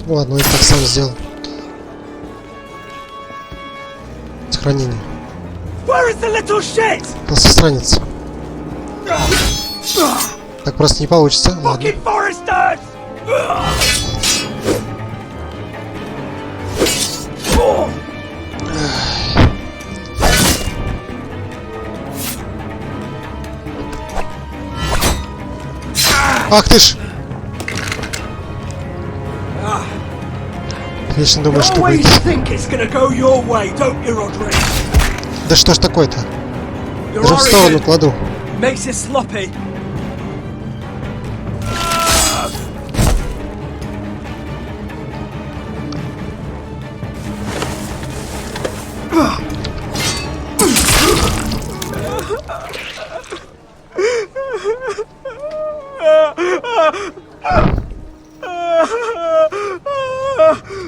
Ладно, я так сам сделал. Сохранение. Where is the little shit? Засранец. Так просто не получится. Ладно. Fucking foresters! Ах ты ж! Вечно думаешь, что Always будет. think it's gonna go your way, don't you, Roderick? Да что ж такое-то? Your Даже в сторону origin кладу. makes it sloppy.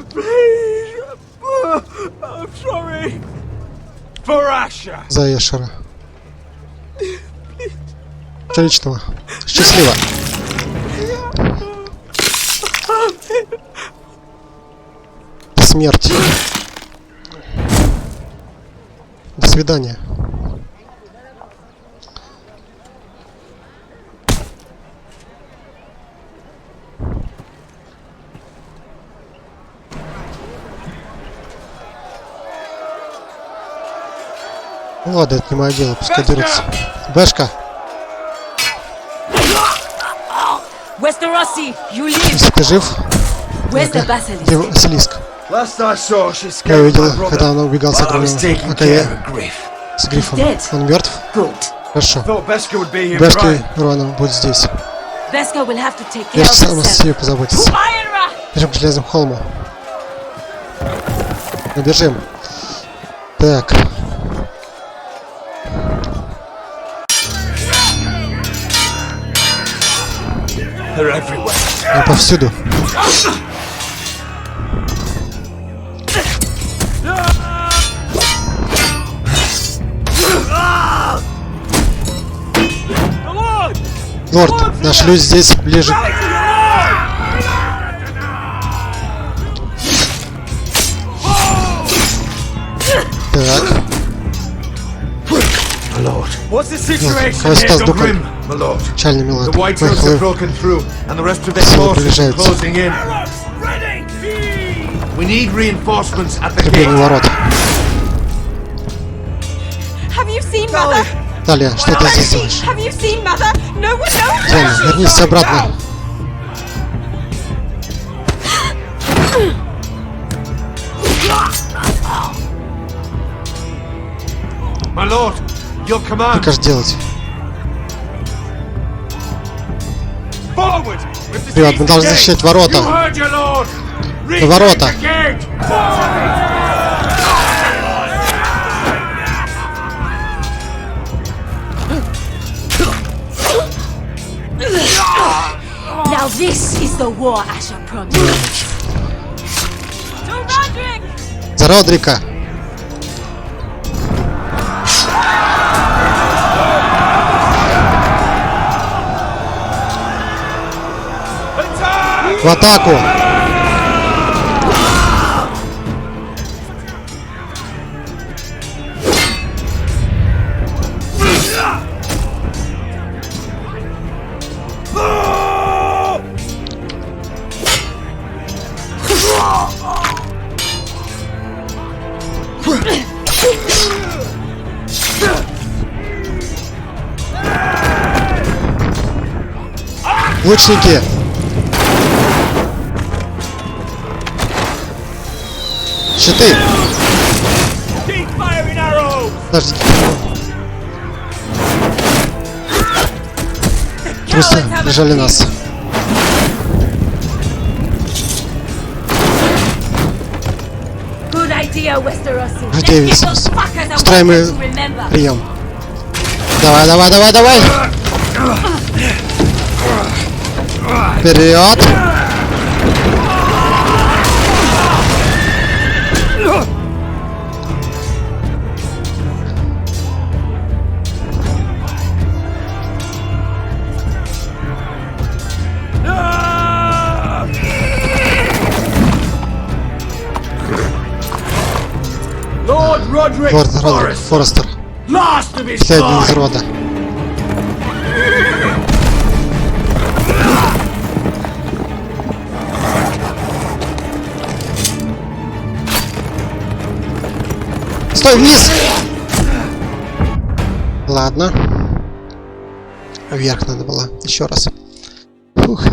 Please, I'm sorry. For Asher. За Эшера. Ничего личного. Счастливо. Смерть. До свидания. Ну ладно, это не мое дело, пускай дерутся. Бэшка. Если ты жив, где Василиск? Я увидел, когда он убегал с огромного АКЕ с Грифом. Он мертв? Хорошо. Бэшка и Роном будет здесь. Я же сам о себе позаботиться. Бежим к железному холму. Бежим. Так. Я повсюду. Лорд, наш люди здесь ближе. Так. What's the situation Войска here, с духом. Grim, my lord? Печально, милорд. The White Rose have broken through, and the rest of their Силы forces are приближаются. closing in. We need reinforcements at the Укрепление gate. ворот. Have you seen Mother? Талия, что ты здесь делаешь? Have you seen Mother? No one knows. Диана, вернись обратно. My lord, your command. Прикажешь делать. Forward. Вперед, мы должны защищать ворота. You heard your lord. Ворота. The gate. Now this is the war Asher promised. За Родрика. В атаку. Лучники. Щиты. Подождите. Просто прижали нас. Надеюсь, устраиваем прием. Давай, давай, давай, давай! Вперед! Лорд Родерик Форестер. Последний из рода. Стой, вниз! Ладно. Вверх надо было. Еще раз. Фух.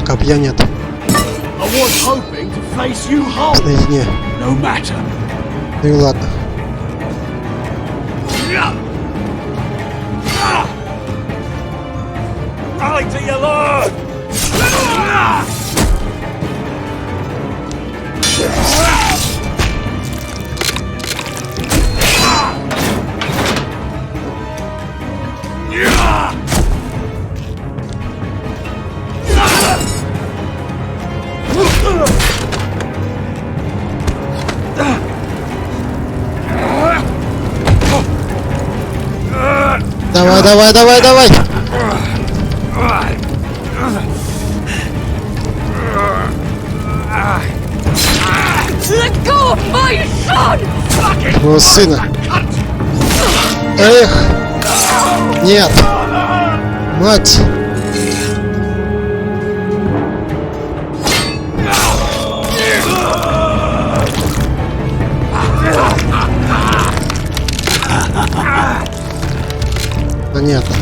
Копья нет. Наедине. Ну и ладно. Давай, давай, давай, давай! Моего сына! Эх! Нет! Мать! Понятно.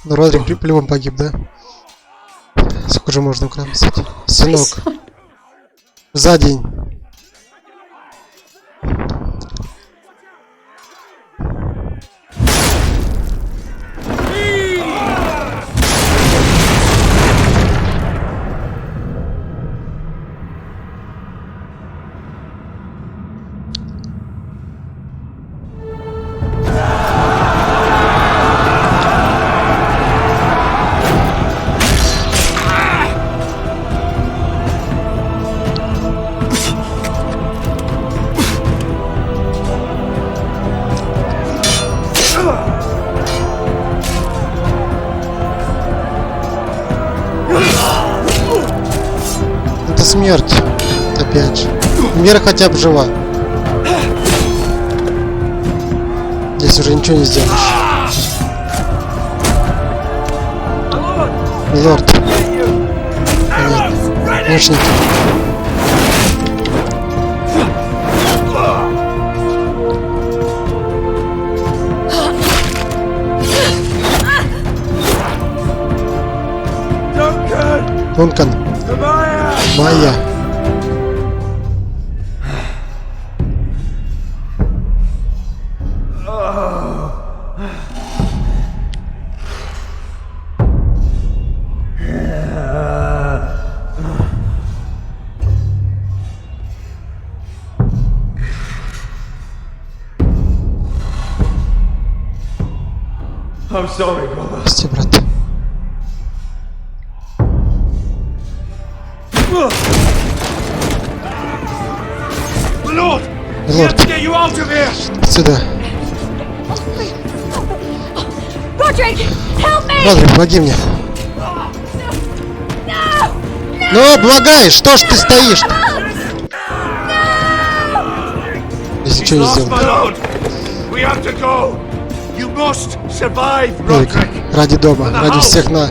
Ну, Родрик по-любому погиб, да? Сколько же можно украсить? Сынок. За день. Смерть. Опять же. Мера хотя бы жива. Здесь уже ничего не сделаешь. Милорд. Понятно. Лучники. Дункан. Майя. I'm sorry, brother. Прости, брат. Lord, Лорд, сюда. Родрик, помоги мне. Ну, благай, что ж ты стоишь? Если ничего не сделал. Родрик, ради дома, ради всех на...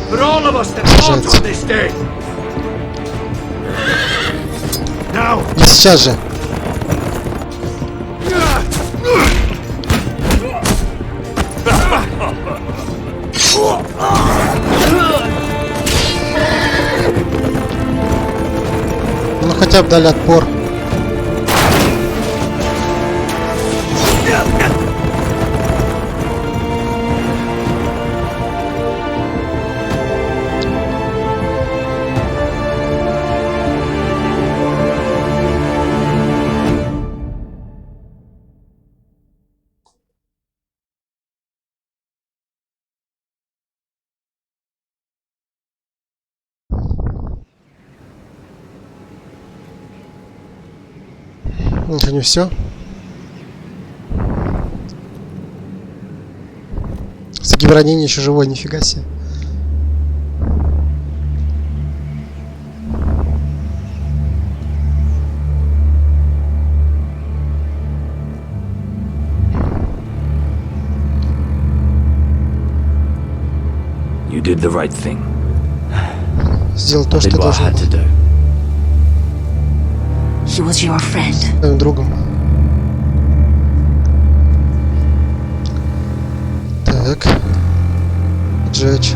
Сражается. И сейчас же. Ну хотя бы дали отпор. Это не все. Гибранин еще живой, нифига себе. You did the right thing. Сделал то, что должен был. She was your friend. Своим другом. Так. Джетч.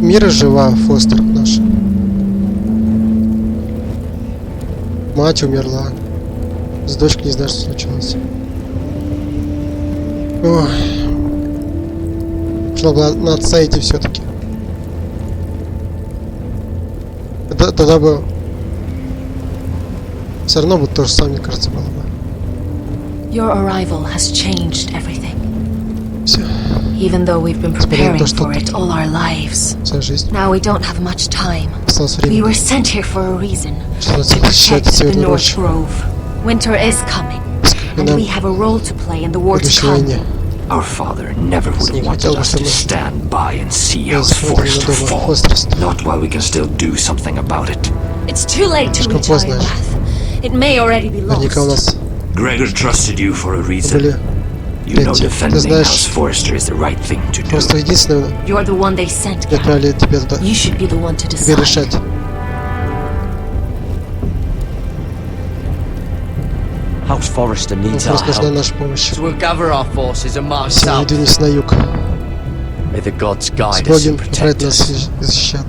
Мира жива, Фостер наш. Мать умерла. С дочкой не знаю, что случилось. Ой. Нужно было на отца идти все-таки. Тогда бы все равно бы то же самое, мне кажется, было бы. Your arrival has changed everything. Все. Even though we've been preparing for it all our lives. Вся жизнь. Now we don't have much time. Осталось We время. were sent here for a reason. Чтобы To protect the Северную North Рощу. Grove. Winter is coming. And we have a role to play in the war to Будущей come. войне. Our father never would Не want хотел бы, us to чтобы stand by and see я us смотрел forced на to дома fall. Фостерс. Not while we can still do something about it. It's too late to Слишком retire поздно. Beth. It may already be Наверняка у lost. нас Gregor trusted you for a reason. были You know эти. Ты defending знаешь, House Forrester is the right thing to do. просто единственное, You're the one they sent. я отправили тебя туда. You should be the one to Тебе decide. решать. House Forrester needs our Просто нужна help. наша помощь. So we'll gather our forces and march Все, south. двинемся на юг. May the gods guide us Боги and направят protect нас us. и защищат.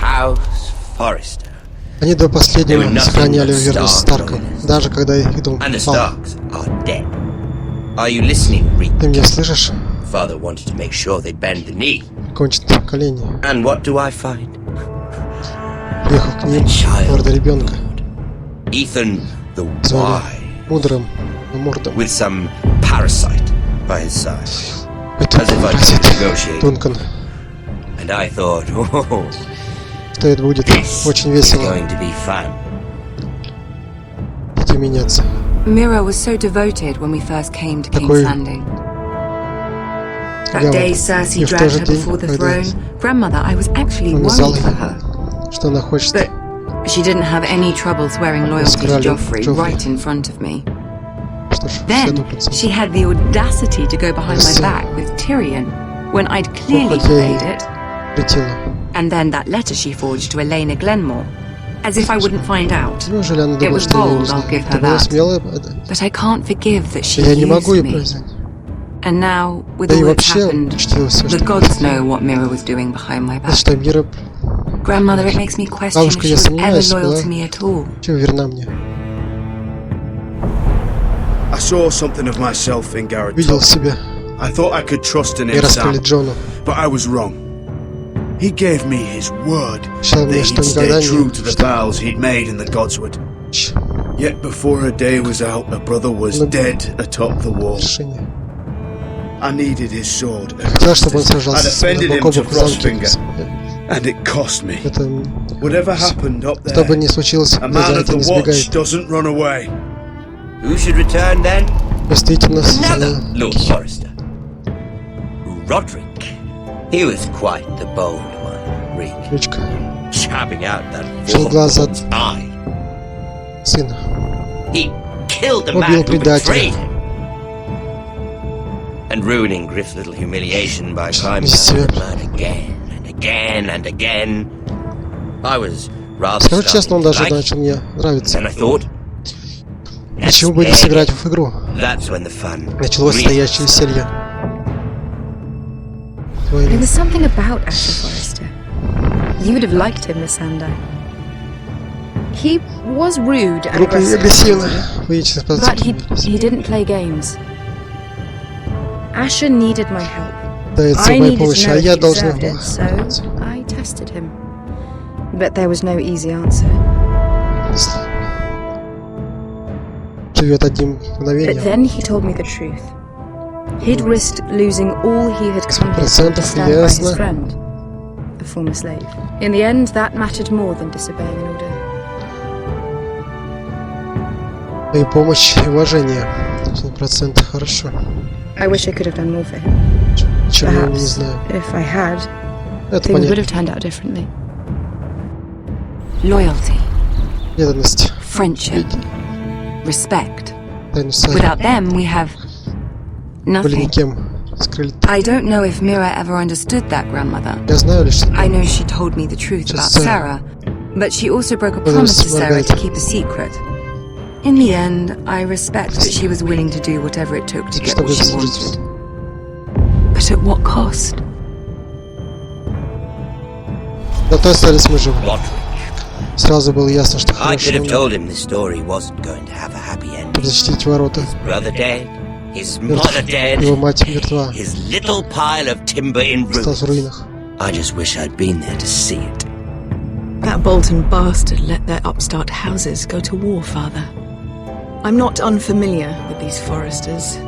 House Forrester. Они до последнего сохраняли верность Старкам, даже когда их дом And the пал. Starks are dead. Are you listening, Reek? Ты меня слышишь? Father wanted to make sure they bend the knee. Кончит колени. And what do I find? Ехал к ним, морда ребенка. Ethan the Звали Wise. мудрым мордом. With some parasite by his side. Это As if I паразит. could negotiate. Дункан. And I thought, oh, Что это будет очень it's весело. going to be fun. Иди меняться. Mira was so devoted when we first came to King's Такой Landing. That явно. day И Cersei в тот dragged же her день, before the когда throne, Grandmother, I was actually он назвал worried for ее, her. что она хочет. But she didn't have any trouble swearing loyalty to Скрали Joffrey Joffrey. right in front of me. Что ж, Then 100%. she had the audacity to go behind my back with Tyrion when I'd clearly хотя и played it. летела. And then that letter she forged to Elena Glenmore, as if I wouldn't find out. Неужели она It думает, was что я не bold, I'll знаю? give her Это было that. смело, But I can't forgive that she я не могу used ее me. произнять. And now, with Да и all that's вообще, happened, учтила все, the что gods know what Mira was doing behind my back. что Мира, Grandmother, it makes me question if бабушка, she я was ever сомневаюсь, loyal была to me at all. чем верна мне. I saw something of myself in Garrett. Видел себя I thought I could trust in и him, раскрыли Sam, Джону. but I was wrong. He gave me his word Обещал that мне, he'd что никогда stay true to the не... vows he'd made in the Godswood. Yet before a day was out, a brother was dead atop the wall. Решение. I needed his sword. Хотел, чтобы он I сражался с defended him бок о to бок в замке. Frostfinger, and it cost me. Это, Whatever happened up что бы there, ни случилось, a я man за of это the не watch сбегает. doesn't run away. Who should return then? Действительно, Another Lord Forrester. Roderick. He was quite the bold one, Reek. Ключка. Chapping out that Шел глаз от woman's eye. сына. He killed the Убил man who betrayed предателя. him. And ruining Griff's little humiliation by climbing Нести out себя. of the mud again and again and again. I was rather Скажу честно, он даже starting to like начал мне нравиться. it. And I thought, Почему бы не сыграть в игру? that's when the fun Началось really настоящее веселье. There was something about Asher Forrester. You would have liked him, Missandei. He was rude and Группа агрессивна. aggressive, Выйдите but he didn't play games. Asher needed my help. Дается I моя needed to помощь, know а if я he должна deserved была. it, so I tested him. But there was no easy answer. Живет одним But мгновением. then he told me the truth. He'd risked losing all he had come here to understand by his ясно. friend, a former slave. In the end, that mattered more than disobeying an order. И помощь, и уважение. 100% хорошо. I wish I could have done more for him. Чего я не Perhaps, знаю. if I had, Это things would have понятно. turned out differently. Loyalty, Преданность. friendship, respect. Without them, we have nothing. Скрыли. I don't know if Mira ever understood that, grandmother. Я знаю лишь. I know she told me the truth about Sarah, but she also broke a promise to Sarah to keep a secret. In the end, I respect that she was willing to do whatever it took to get what she wanted. But at what cost? Зато остались мы живы. Сразу было ясно, что I could have хорошо. told him this story wasn't going to have a happy ending. Защитить ворота. Brother dead, his mother dead, Его мать мертва. his little pile of timber in Осталась в ruins. руинах. I just wish I'd been there to see it. That Bolton bastard let their upstart houses go to war, Father. I'm not unfamiliar with these foresters.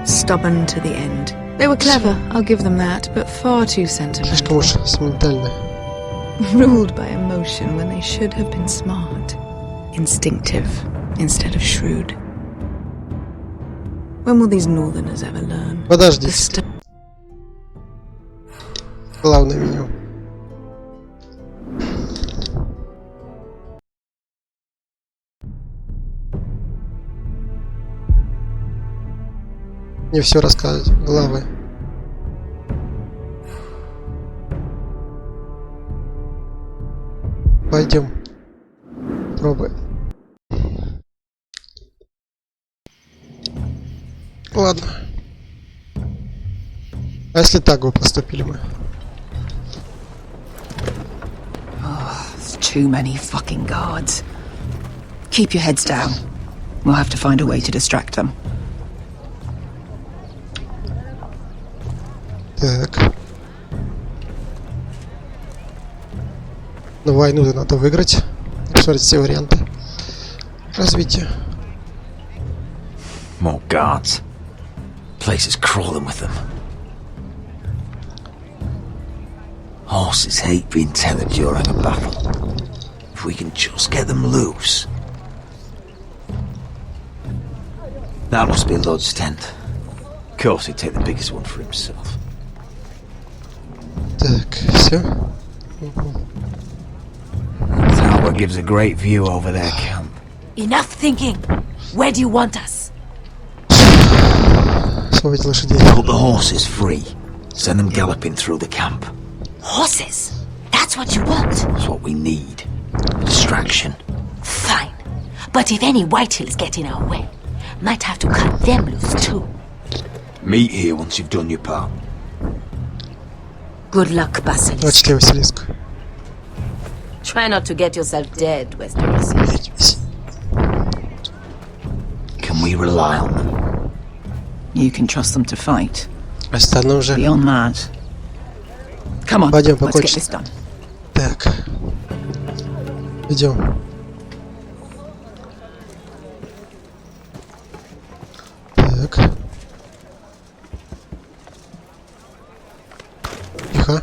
Stubborn to the end. They were clever, I'll give them that, but far too sentimental. Слишком уж сентиментально. Ruled by emotion when they should have been smart. Instinctive instead of shrewd. When will these northerners ever learn? Подождите. Главное меню. Не все рассказывать. Главы. Пойдем. Пробуем. Ладно. А если так бы поступили мы? There's too many fucking guards. Keep your heads down. We'll have to find a way to distract them. Так. Но войну-то надо выиграть. Посмотрите все варианты развития. More guards. Place is crawling with them. Horses hate being tethered during a battle. If we can just get them loose. That must be Lud's tent. Of course he'd take the biggest one for himself. Так, все. Tower gives a great view over their camp. Enough thinking. Where do you want us? Освободить лошадей. Put the horses free. Send them galloping through the camp. Horses? That's what you want? That's what we need. A distraction. Fine. But if any Whitehills get in our way, might have to cut them loose too. Meet here once you've done your part. Good luck, Basilisk. Давайте Василиск. Try not to get yourself dead, Westeros. Can we rely on them? You can trust them to fight. Остальное уже. Beyond that. Come on, Пойдем, let's get покончим. this done. Так. Идем. Так. Тихо.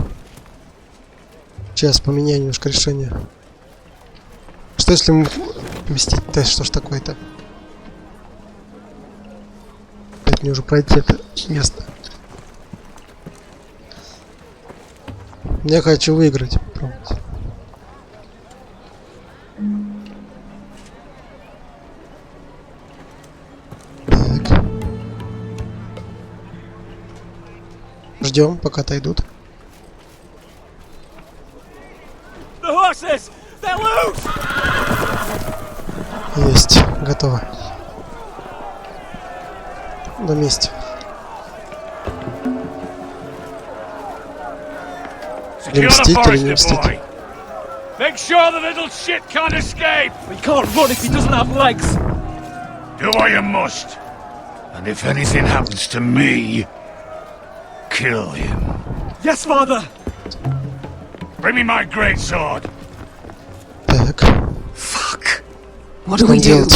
Сейчас поменяю немножко решение. Что если мы поместить тест? Что ж такое-то? Опять мне уже пройти это место. Я хочу выиграть. Пробовать. Так. Ждем, пока отойдут. The horses! They're loose! Есть, готово. На месте. Не мстить или не мстить? Make sure the little shit can't escape! We can't run if he doesn't have legs! Do what you must. And if anything happens to me, kill him. Yes, Father! Bring me my greatsword. Так. Fuck. What do we do?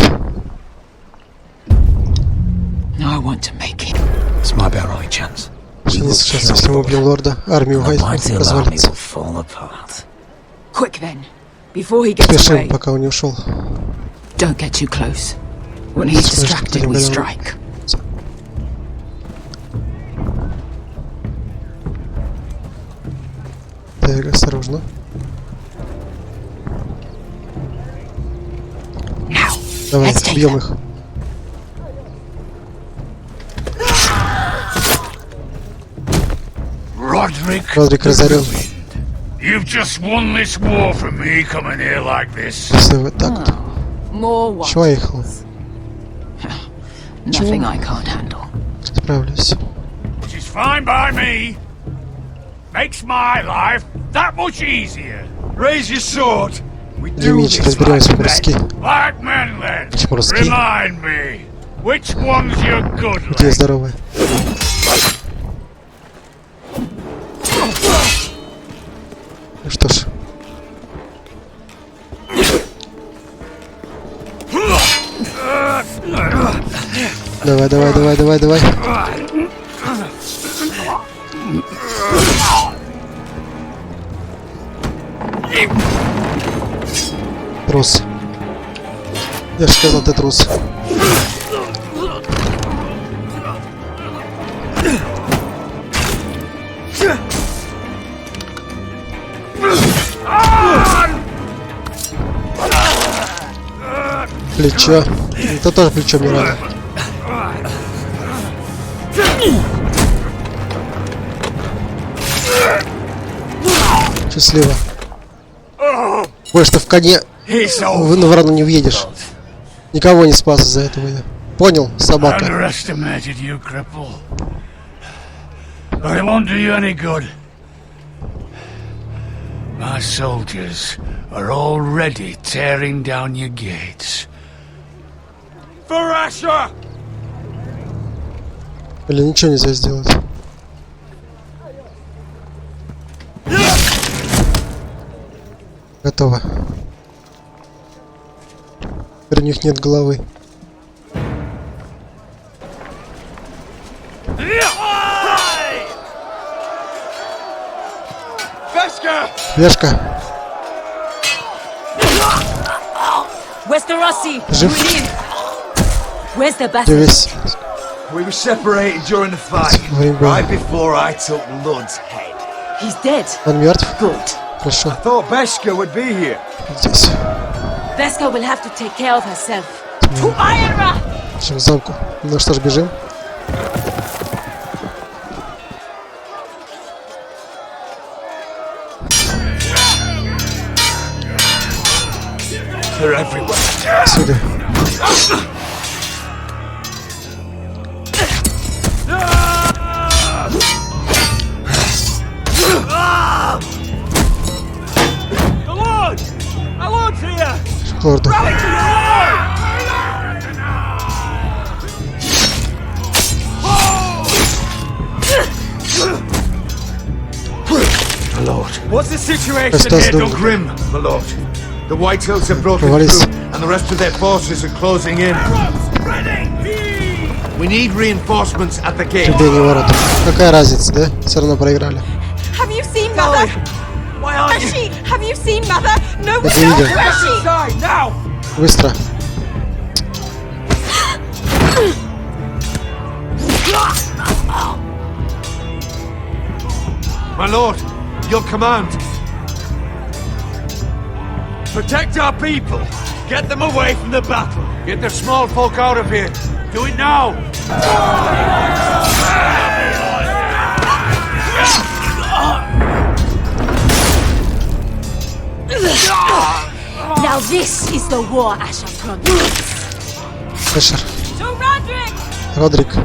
I want to make it. This might be our only chance. Сейчас, если мы убьем лорда, армию развалится. Quick then, before he gets Спешим, away. пока он не ушел. Don't get too close. When he's distracted, we strike. Так, осторожно. Давай, бьем их. Родрик разорен. You've just won this war from me coming here like this. Если вот так вот. Чего я ехал? Nothing I can't handle. Справлюсь. Which is fine by me. Makes my life that much easier. Raise your sword. We do меч, this разберемся like по-русски. men. Like men then. Меч по-русски. Remind me. Which one's your good Где leg? здоровый? Ну что ж. Давай, давай, давай, давай, давай. Трус. Я же сказал, ты трус. Плечо. Это тоже плечо мне надо. Счастливо. Больше ты в коне на ворону не въедешь. Никого не спас из-за этого. Понял, собака. My soldiers are already tearing down your gates. For Russia! Или ничего нельзя сделать. Готово. Теперь у них нет головы. Вешка. Жив. Весь. We were separated during the fight, right before I took Lud's head. He's dead. Он мертв? Good. Хорошо. I thought Beskha would be here. Здесь. Beskha will have to take care of herself. To Ira! Бежим к замку. Ну что ж, бежим. They're everywhere. Сюда. Лорду. My lord. What's the situation here, Grim, my lord? The Whitehills have broken through, and the rest of their forces are closing in. We need reinforcements at the gate. Какая разница, да? Все равно проиграли. Have you seen Mother? Why aren't Where's she? Have you seen Mother? No, we Это don't. видео. Where's she? Now! Быстро. My lord, your command. Protect our people. Get them away from the battle. Get the small folk out of here. Do it now. Now this is the war Asher promised. Эшер. To Roderick! Родрик.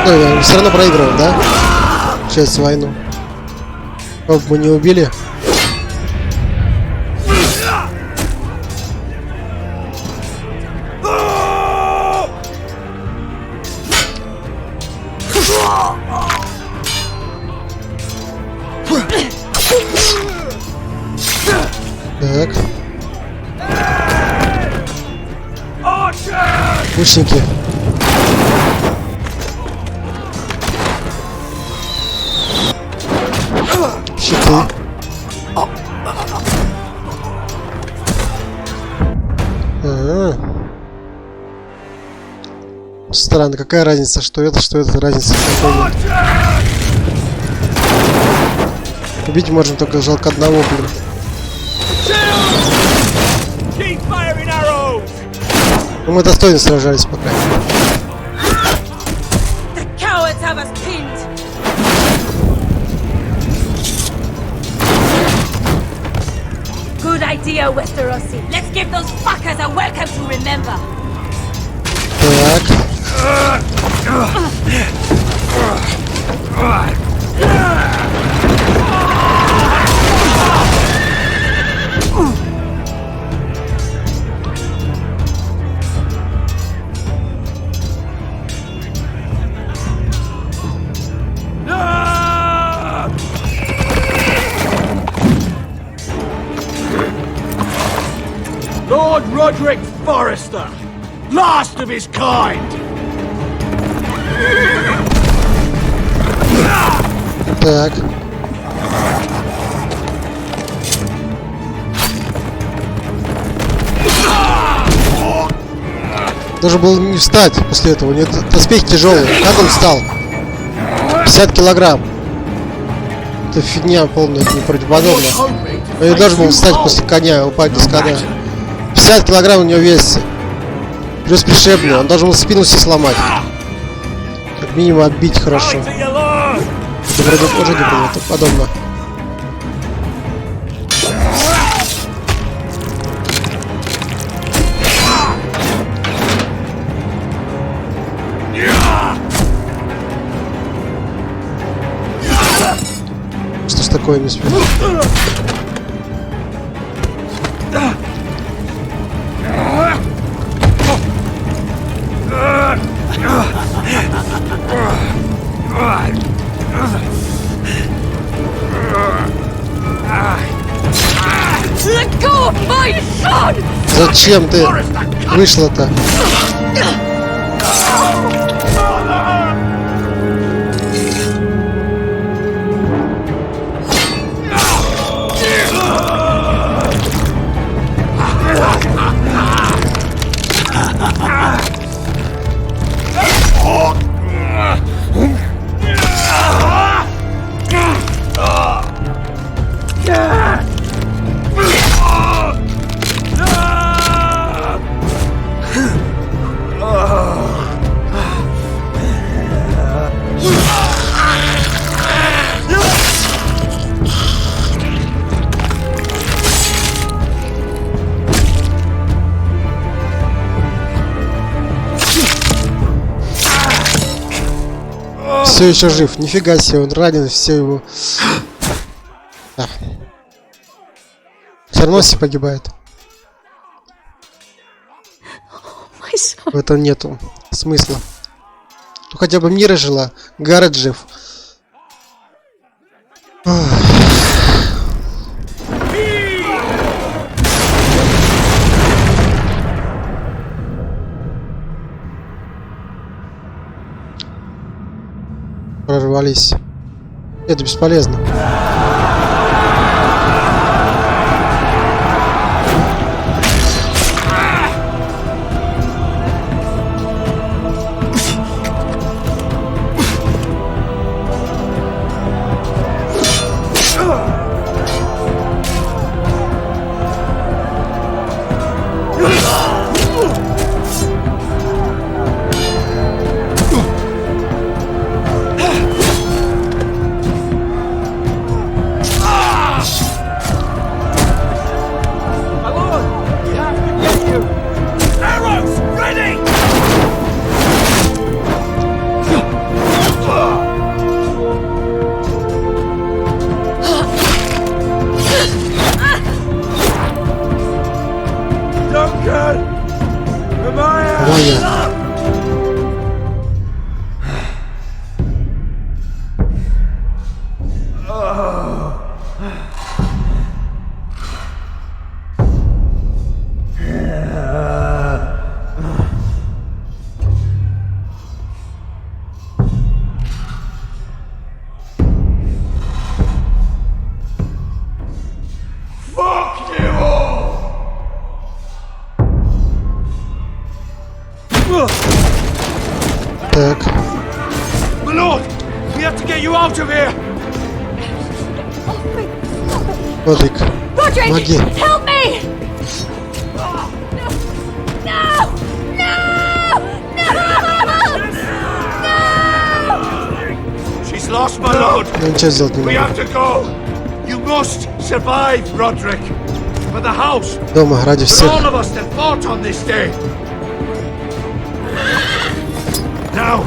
Ну, все равно проигрываем, да? Часть войну. Как бы не убили. Так. Лучники. Щиты. Странно, какая разница, что это, разница какая. Убить можем только жалко одного, блин. Мы достойно сражались пока. Good idea, Westerosi. Let's give those fuckers a welcome to remember. Lord Roderick Forrester, last of his kind. Так. Должен был не встать после этого. У него доспехи тяжелые. Как он встал? 50 килограмм. Это фигня полная, это неправдоподобно. Он не должен был встать после коня, упасть с коня. 50 килограмм у него весится. Плюс пришибленный. Он должен был спину себе сломать. Как минимум отбить хорошо. Это вроде уже не было, это подобно. Что ж такое, не успел? Зачем ты вышла-то? Все еще жив. Нифига себе, он ранен, все его. Да. Все равно все погибает. В этом нету смысла. Ну хотя бы Мира жила, Гаррет жив. Прорвались. Это бесполезно. Так. Родрик, помоги. is lost, my lord. Ну ничего сделать не We have могу. to go. You must survive, Roderick. For the house. Дома ради For всех. all of us that fought on this day. Now.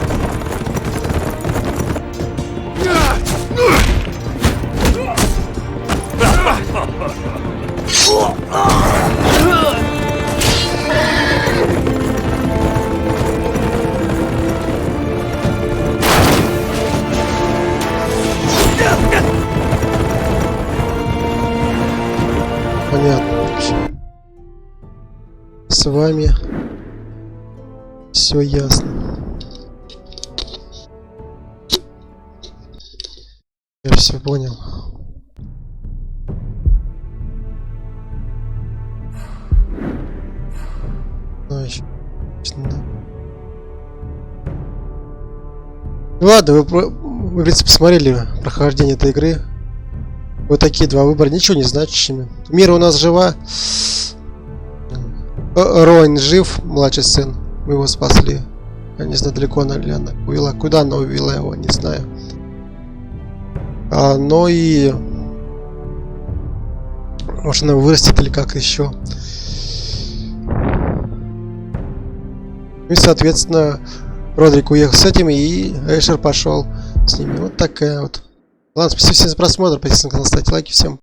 Понятно вообще. С вами все ясно. Я все понял. Ну, еще. Ладно, вы, в принципе, посмотрели прохождение этой игры. Вот такие два выбора, ничего не значащими. Мира у нас жива. Роин жив, младший сын. Мы его спасли. Я не знаю, далеко она ли она увела. Куда она увела его, не знаю. Но и... Может, она вырастет или как еще. И, соответственно, Родрик уехал с этим, и Эшер пошел с ними. Вот такая вот. Ладно, спасибо всем за просмотр. Подписывайтесь на канал, ставьте лайки. Всем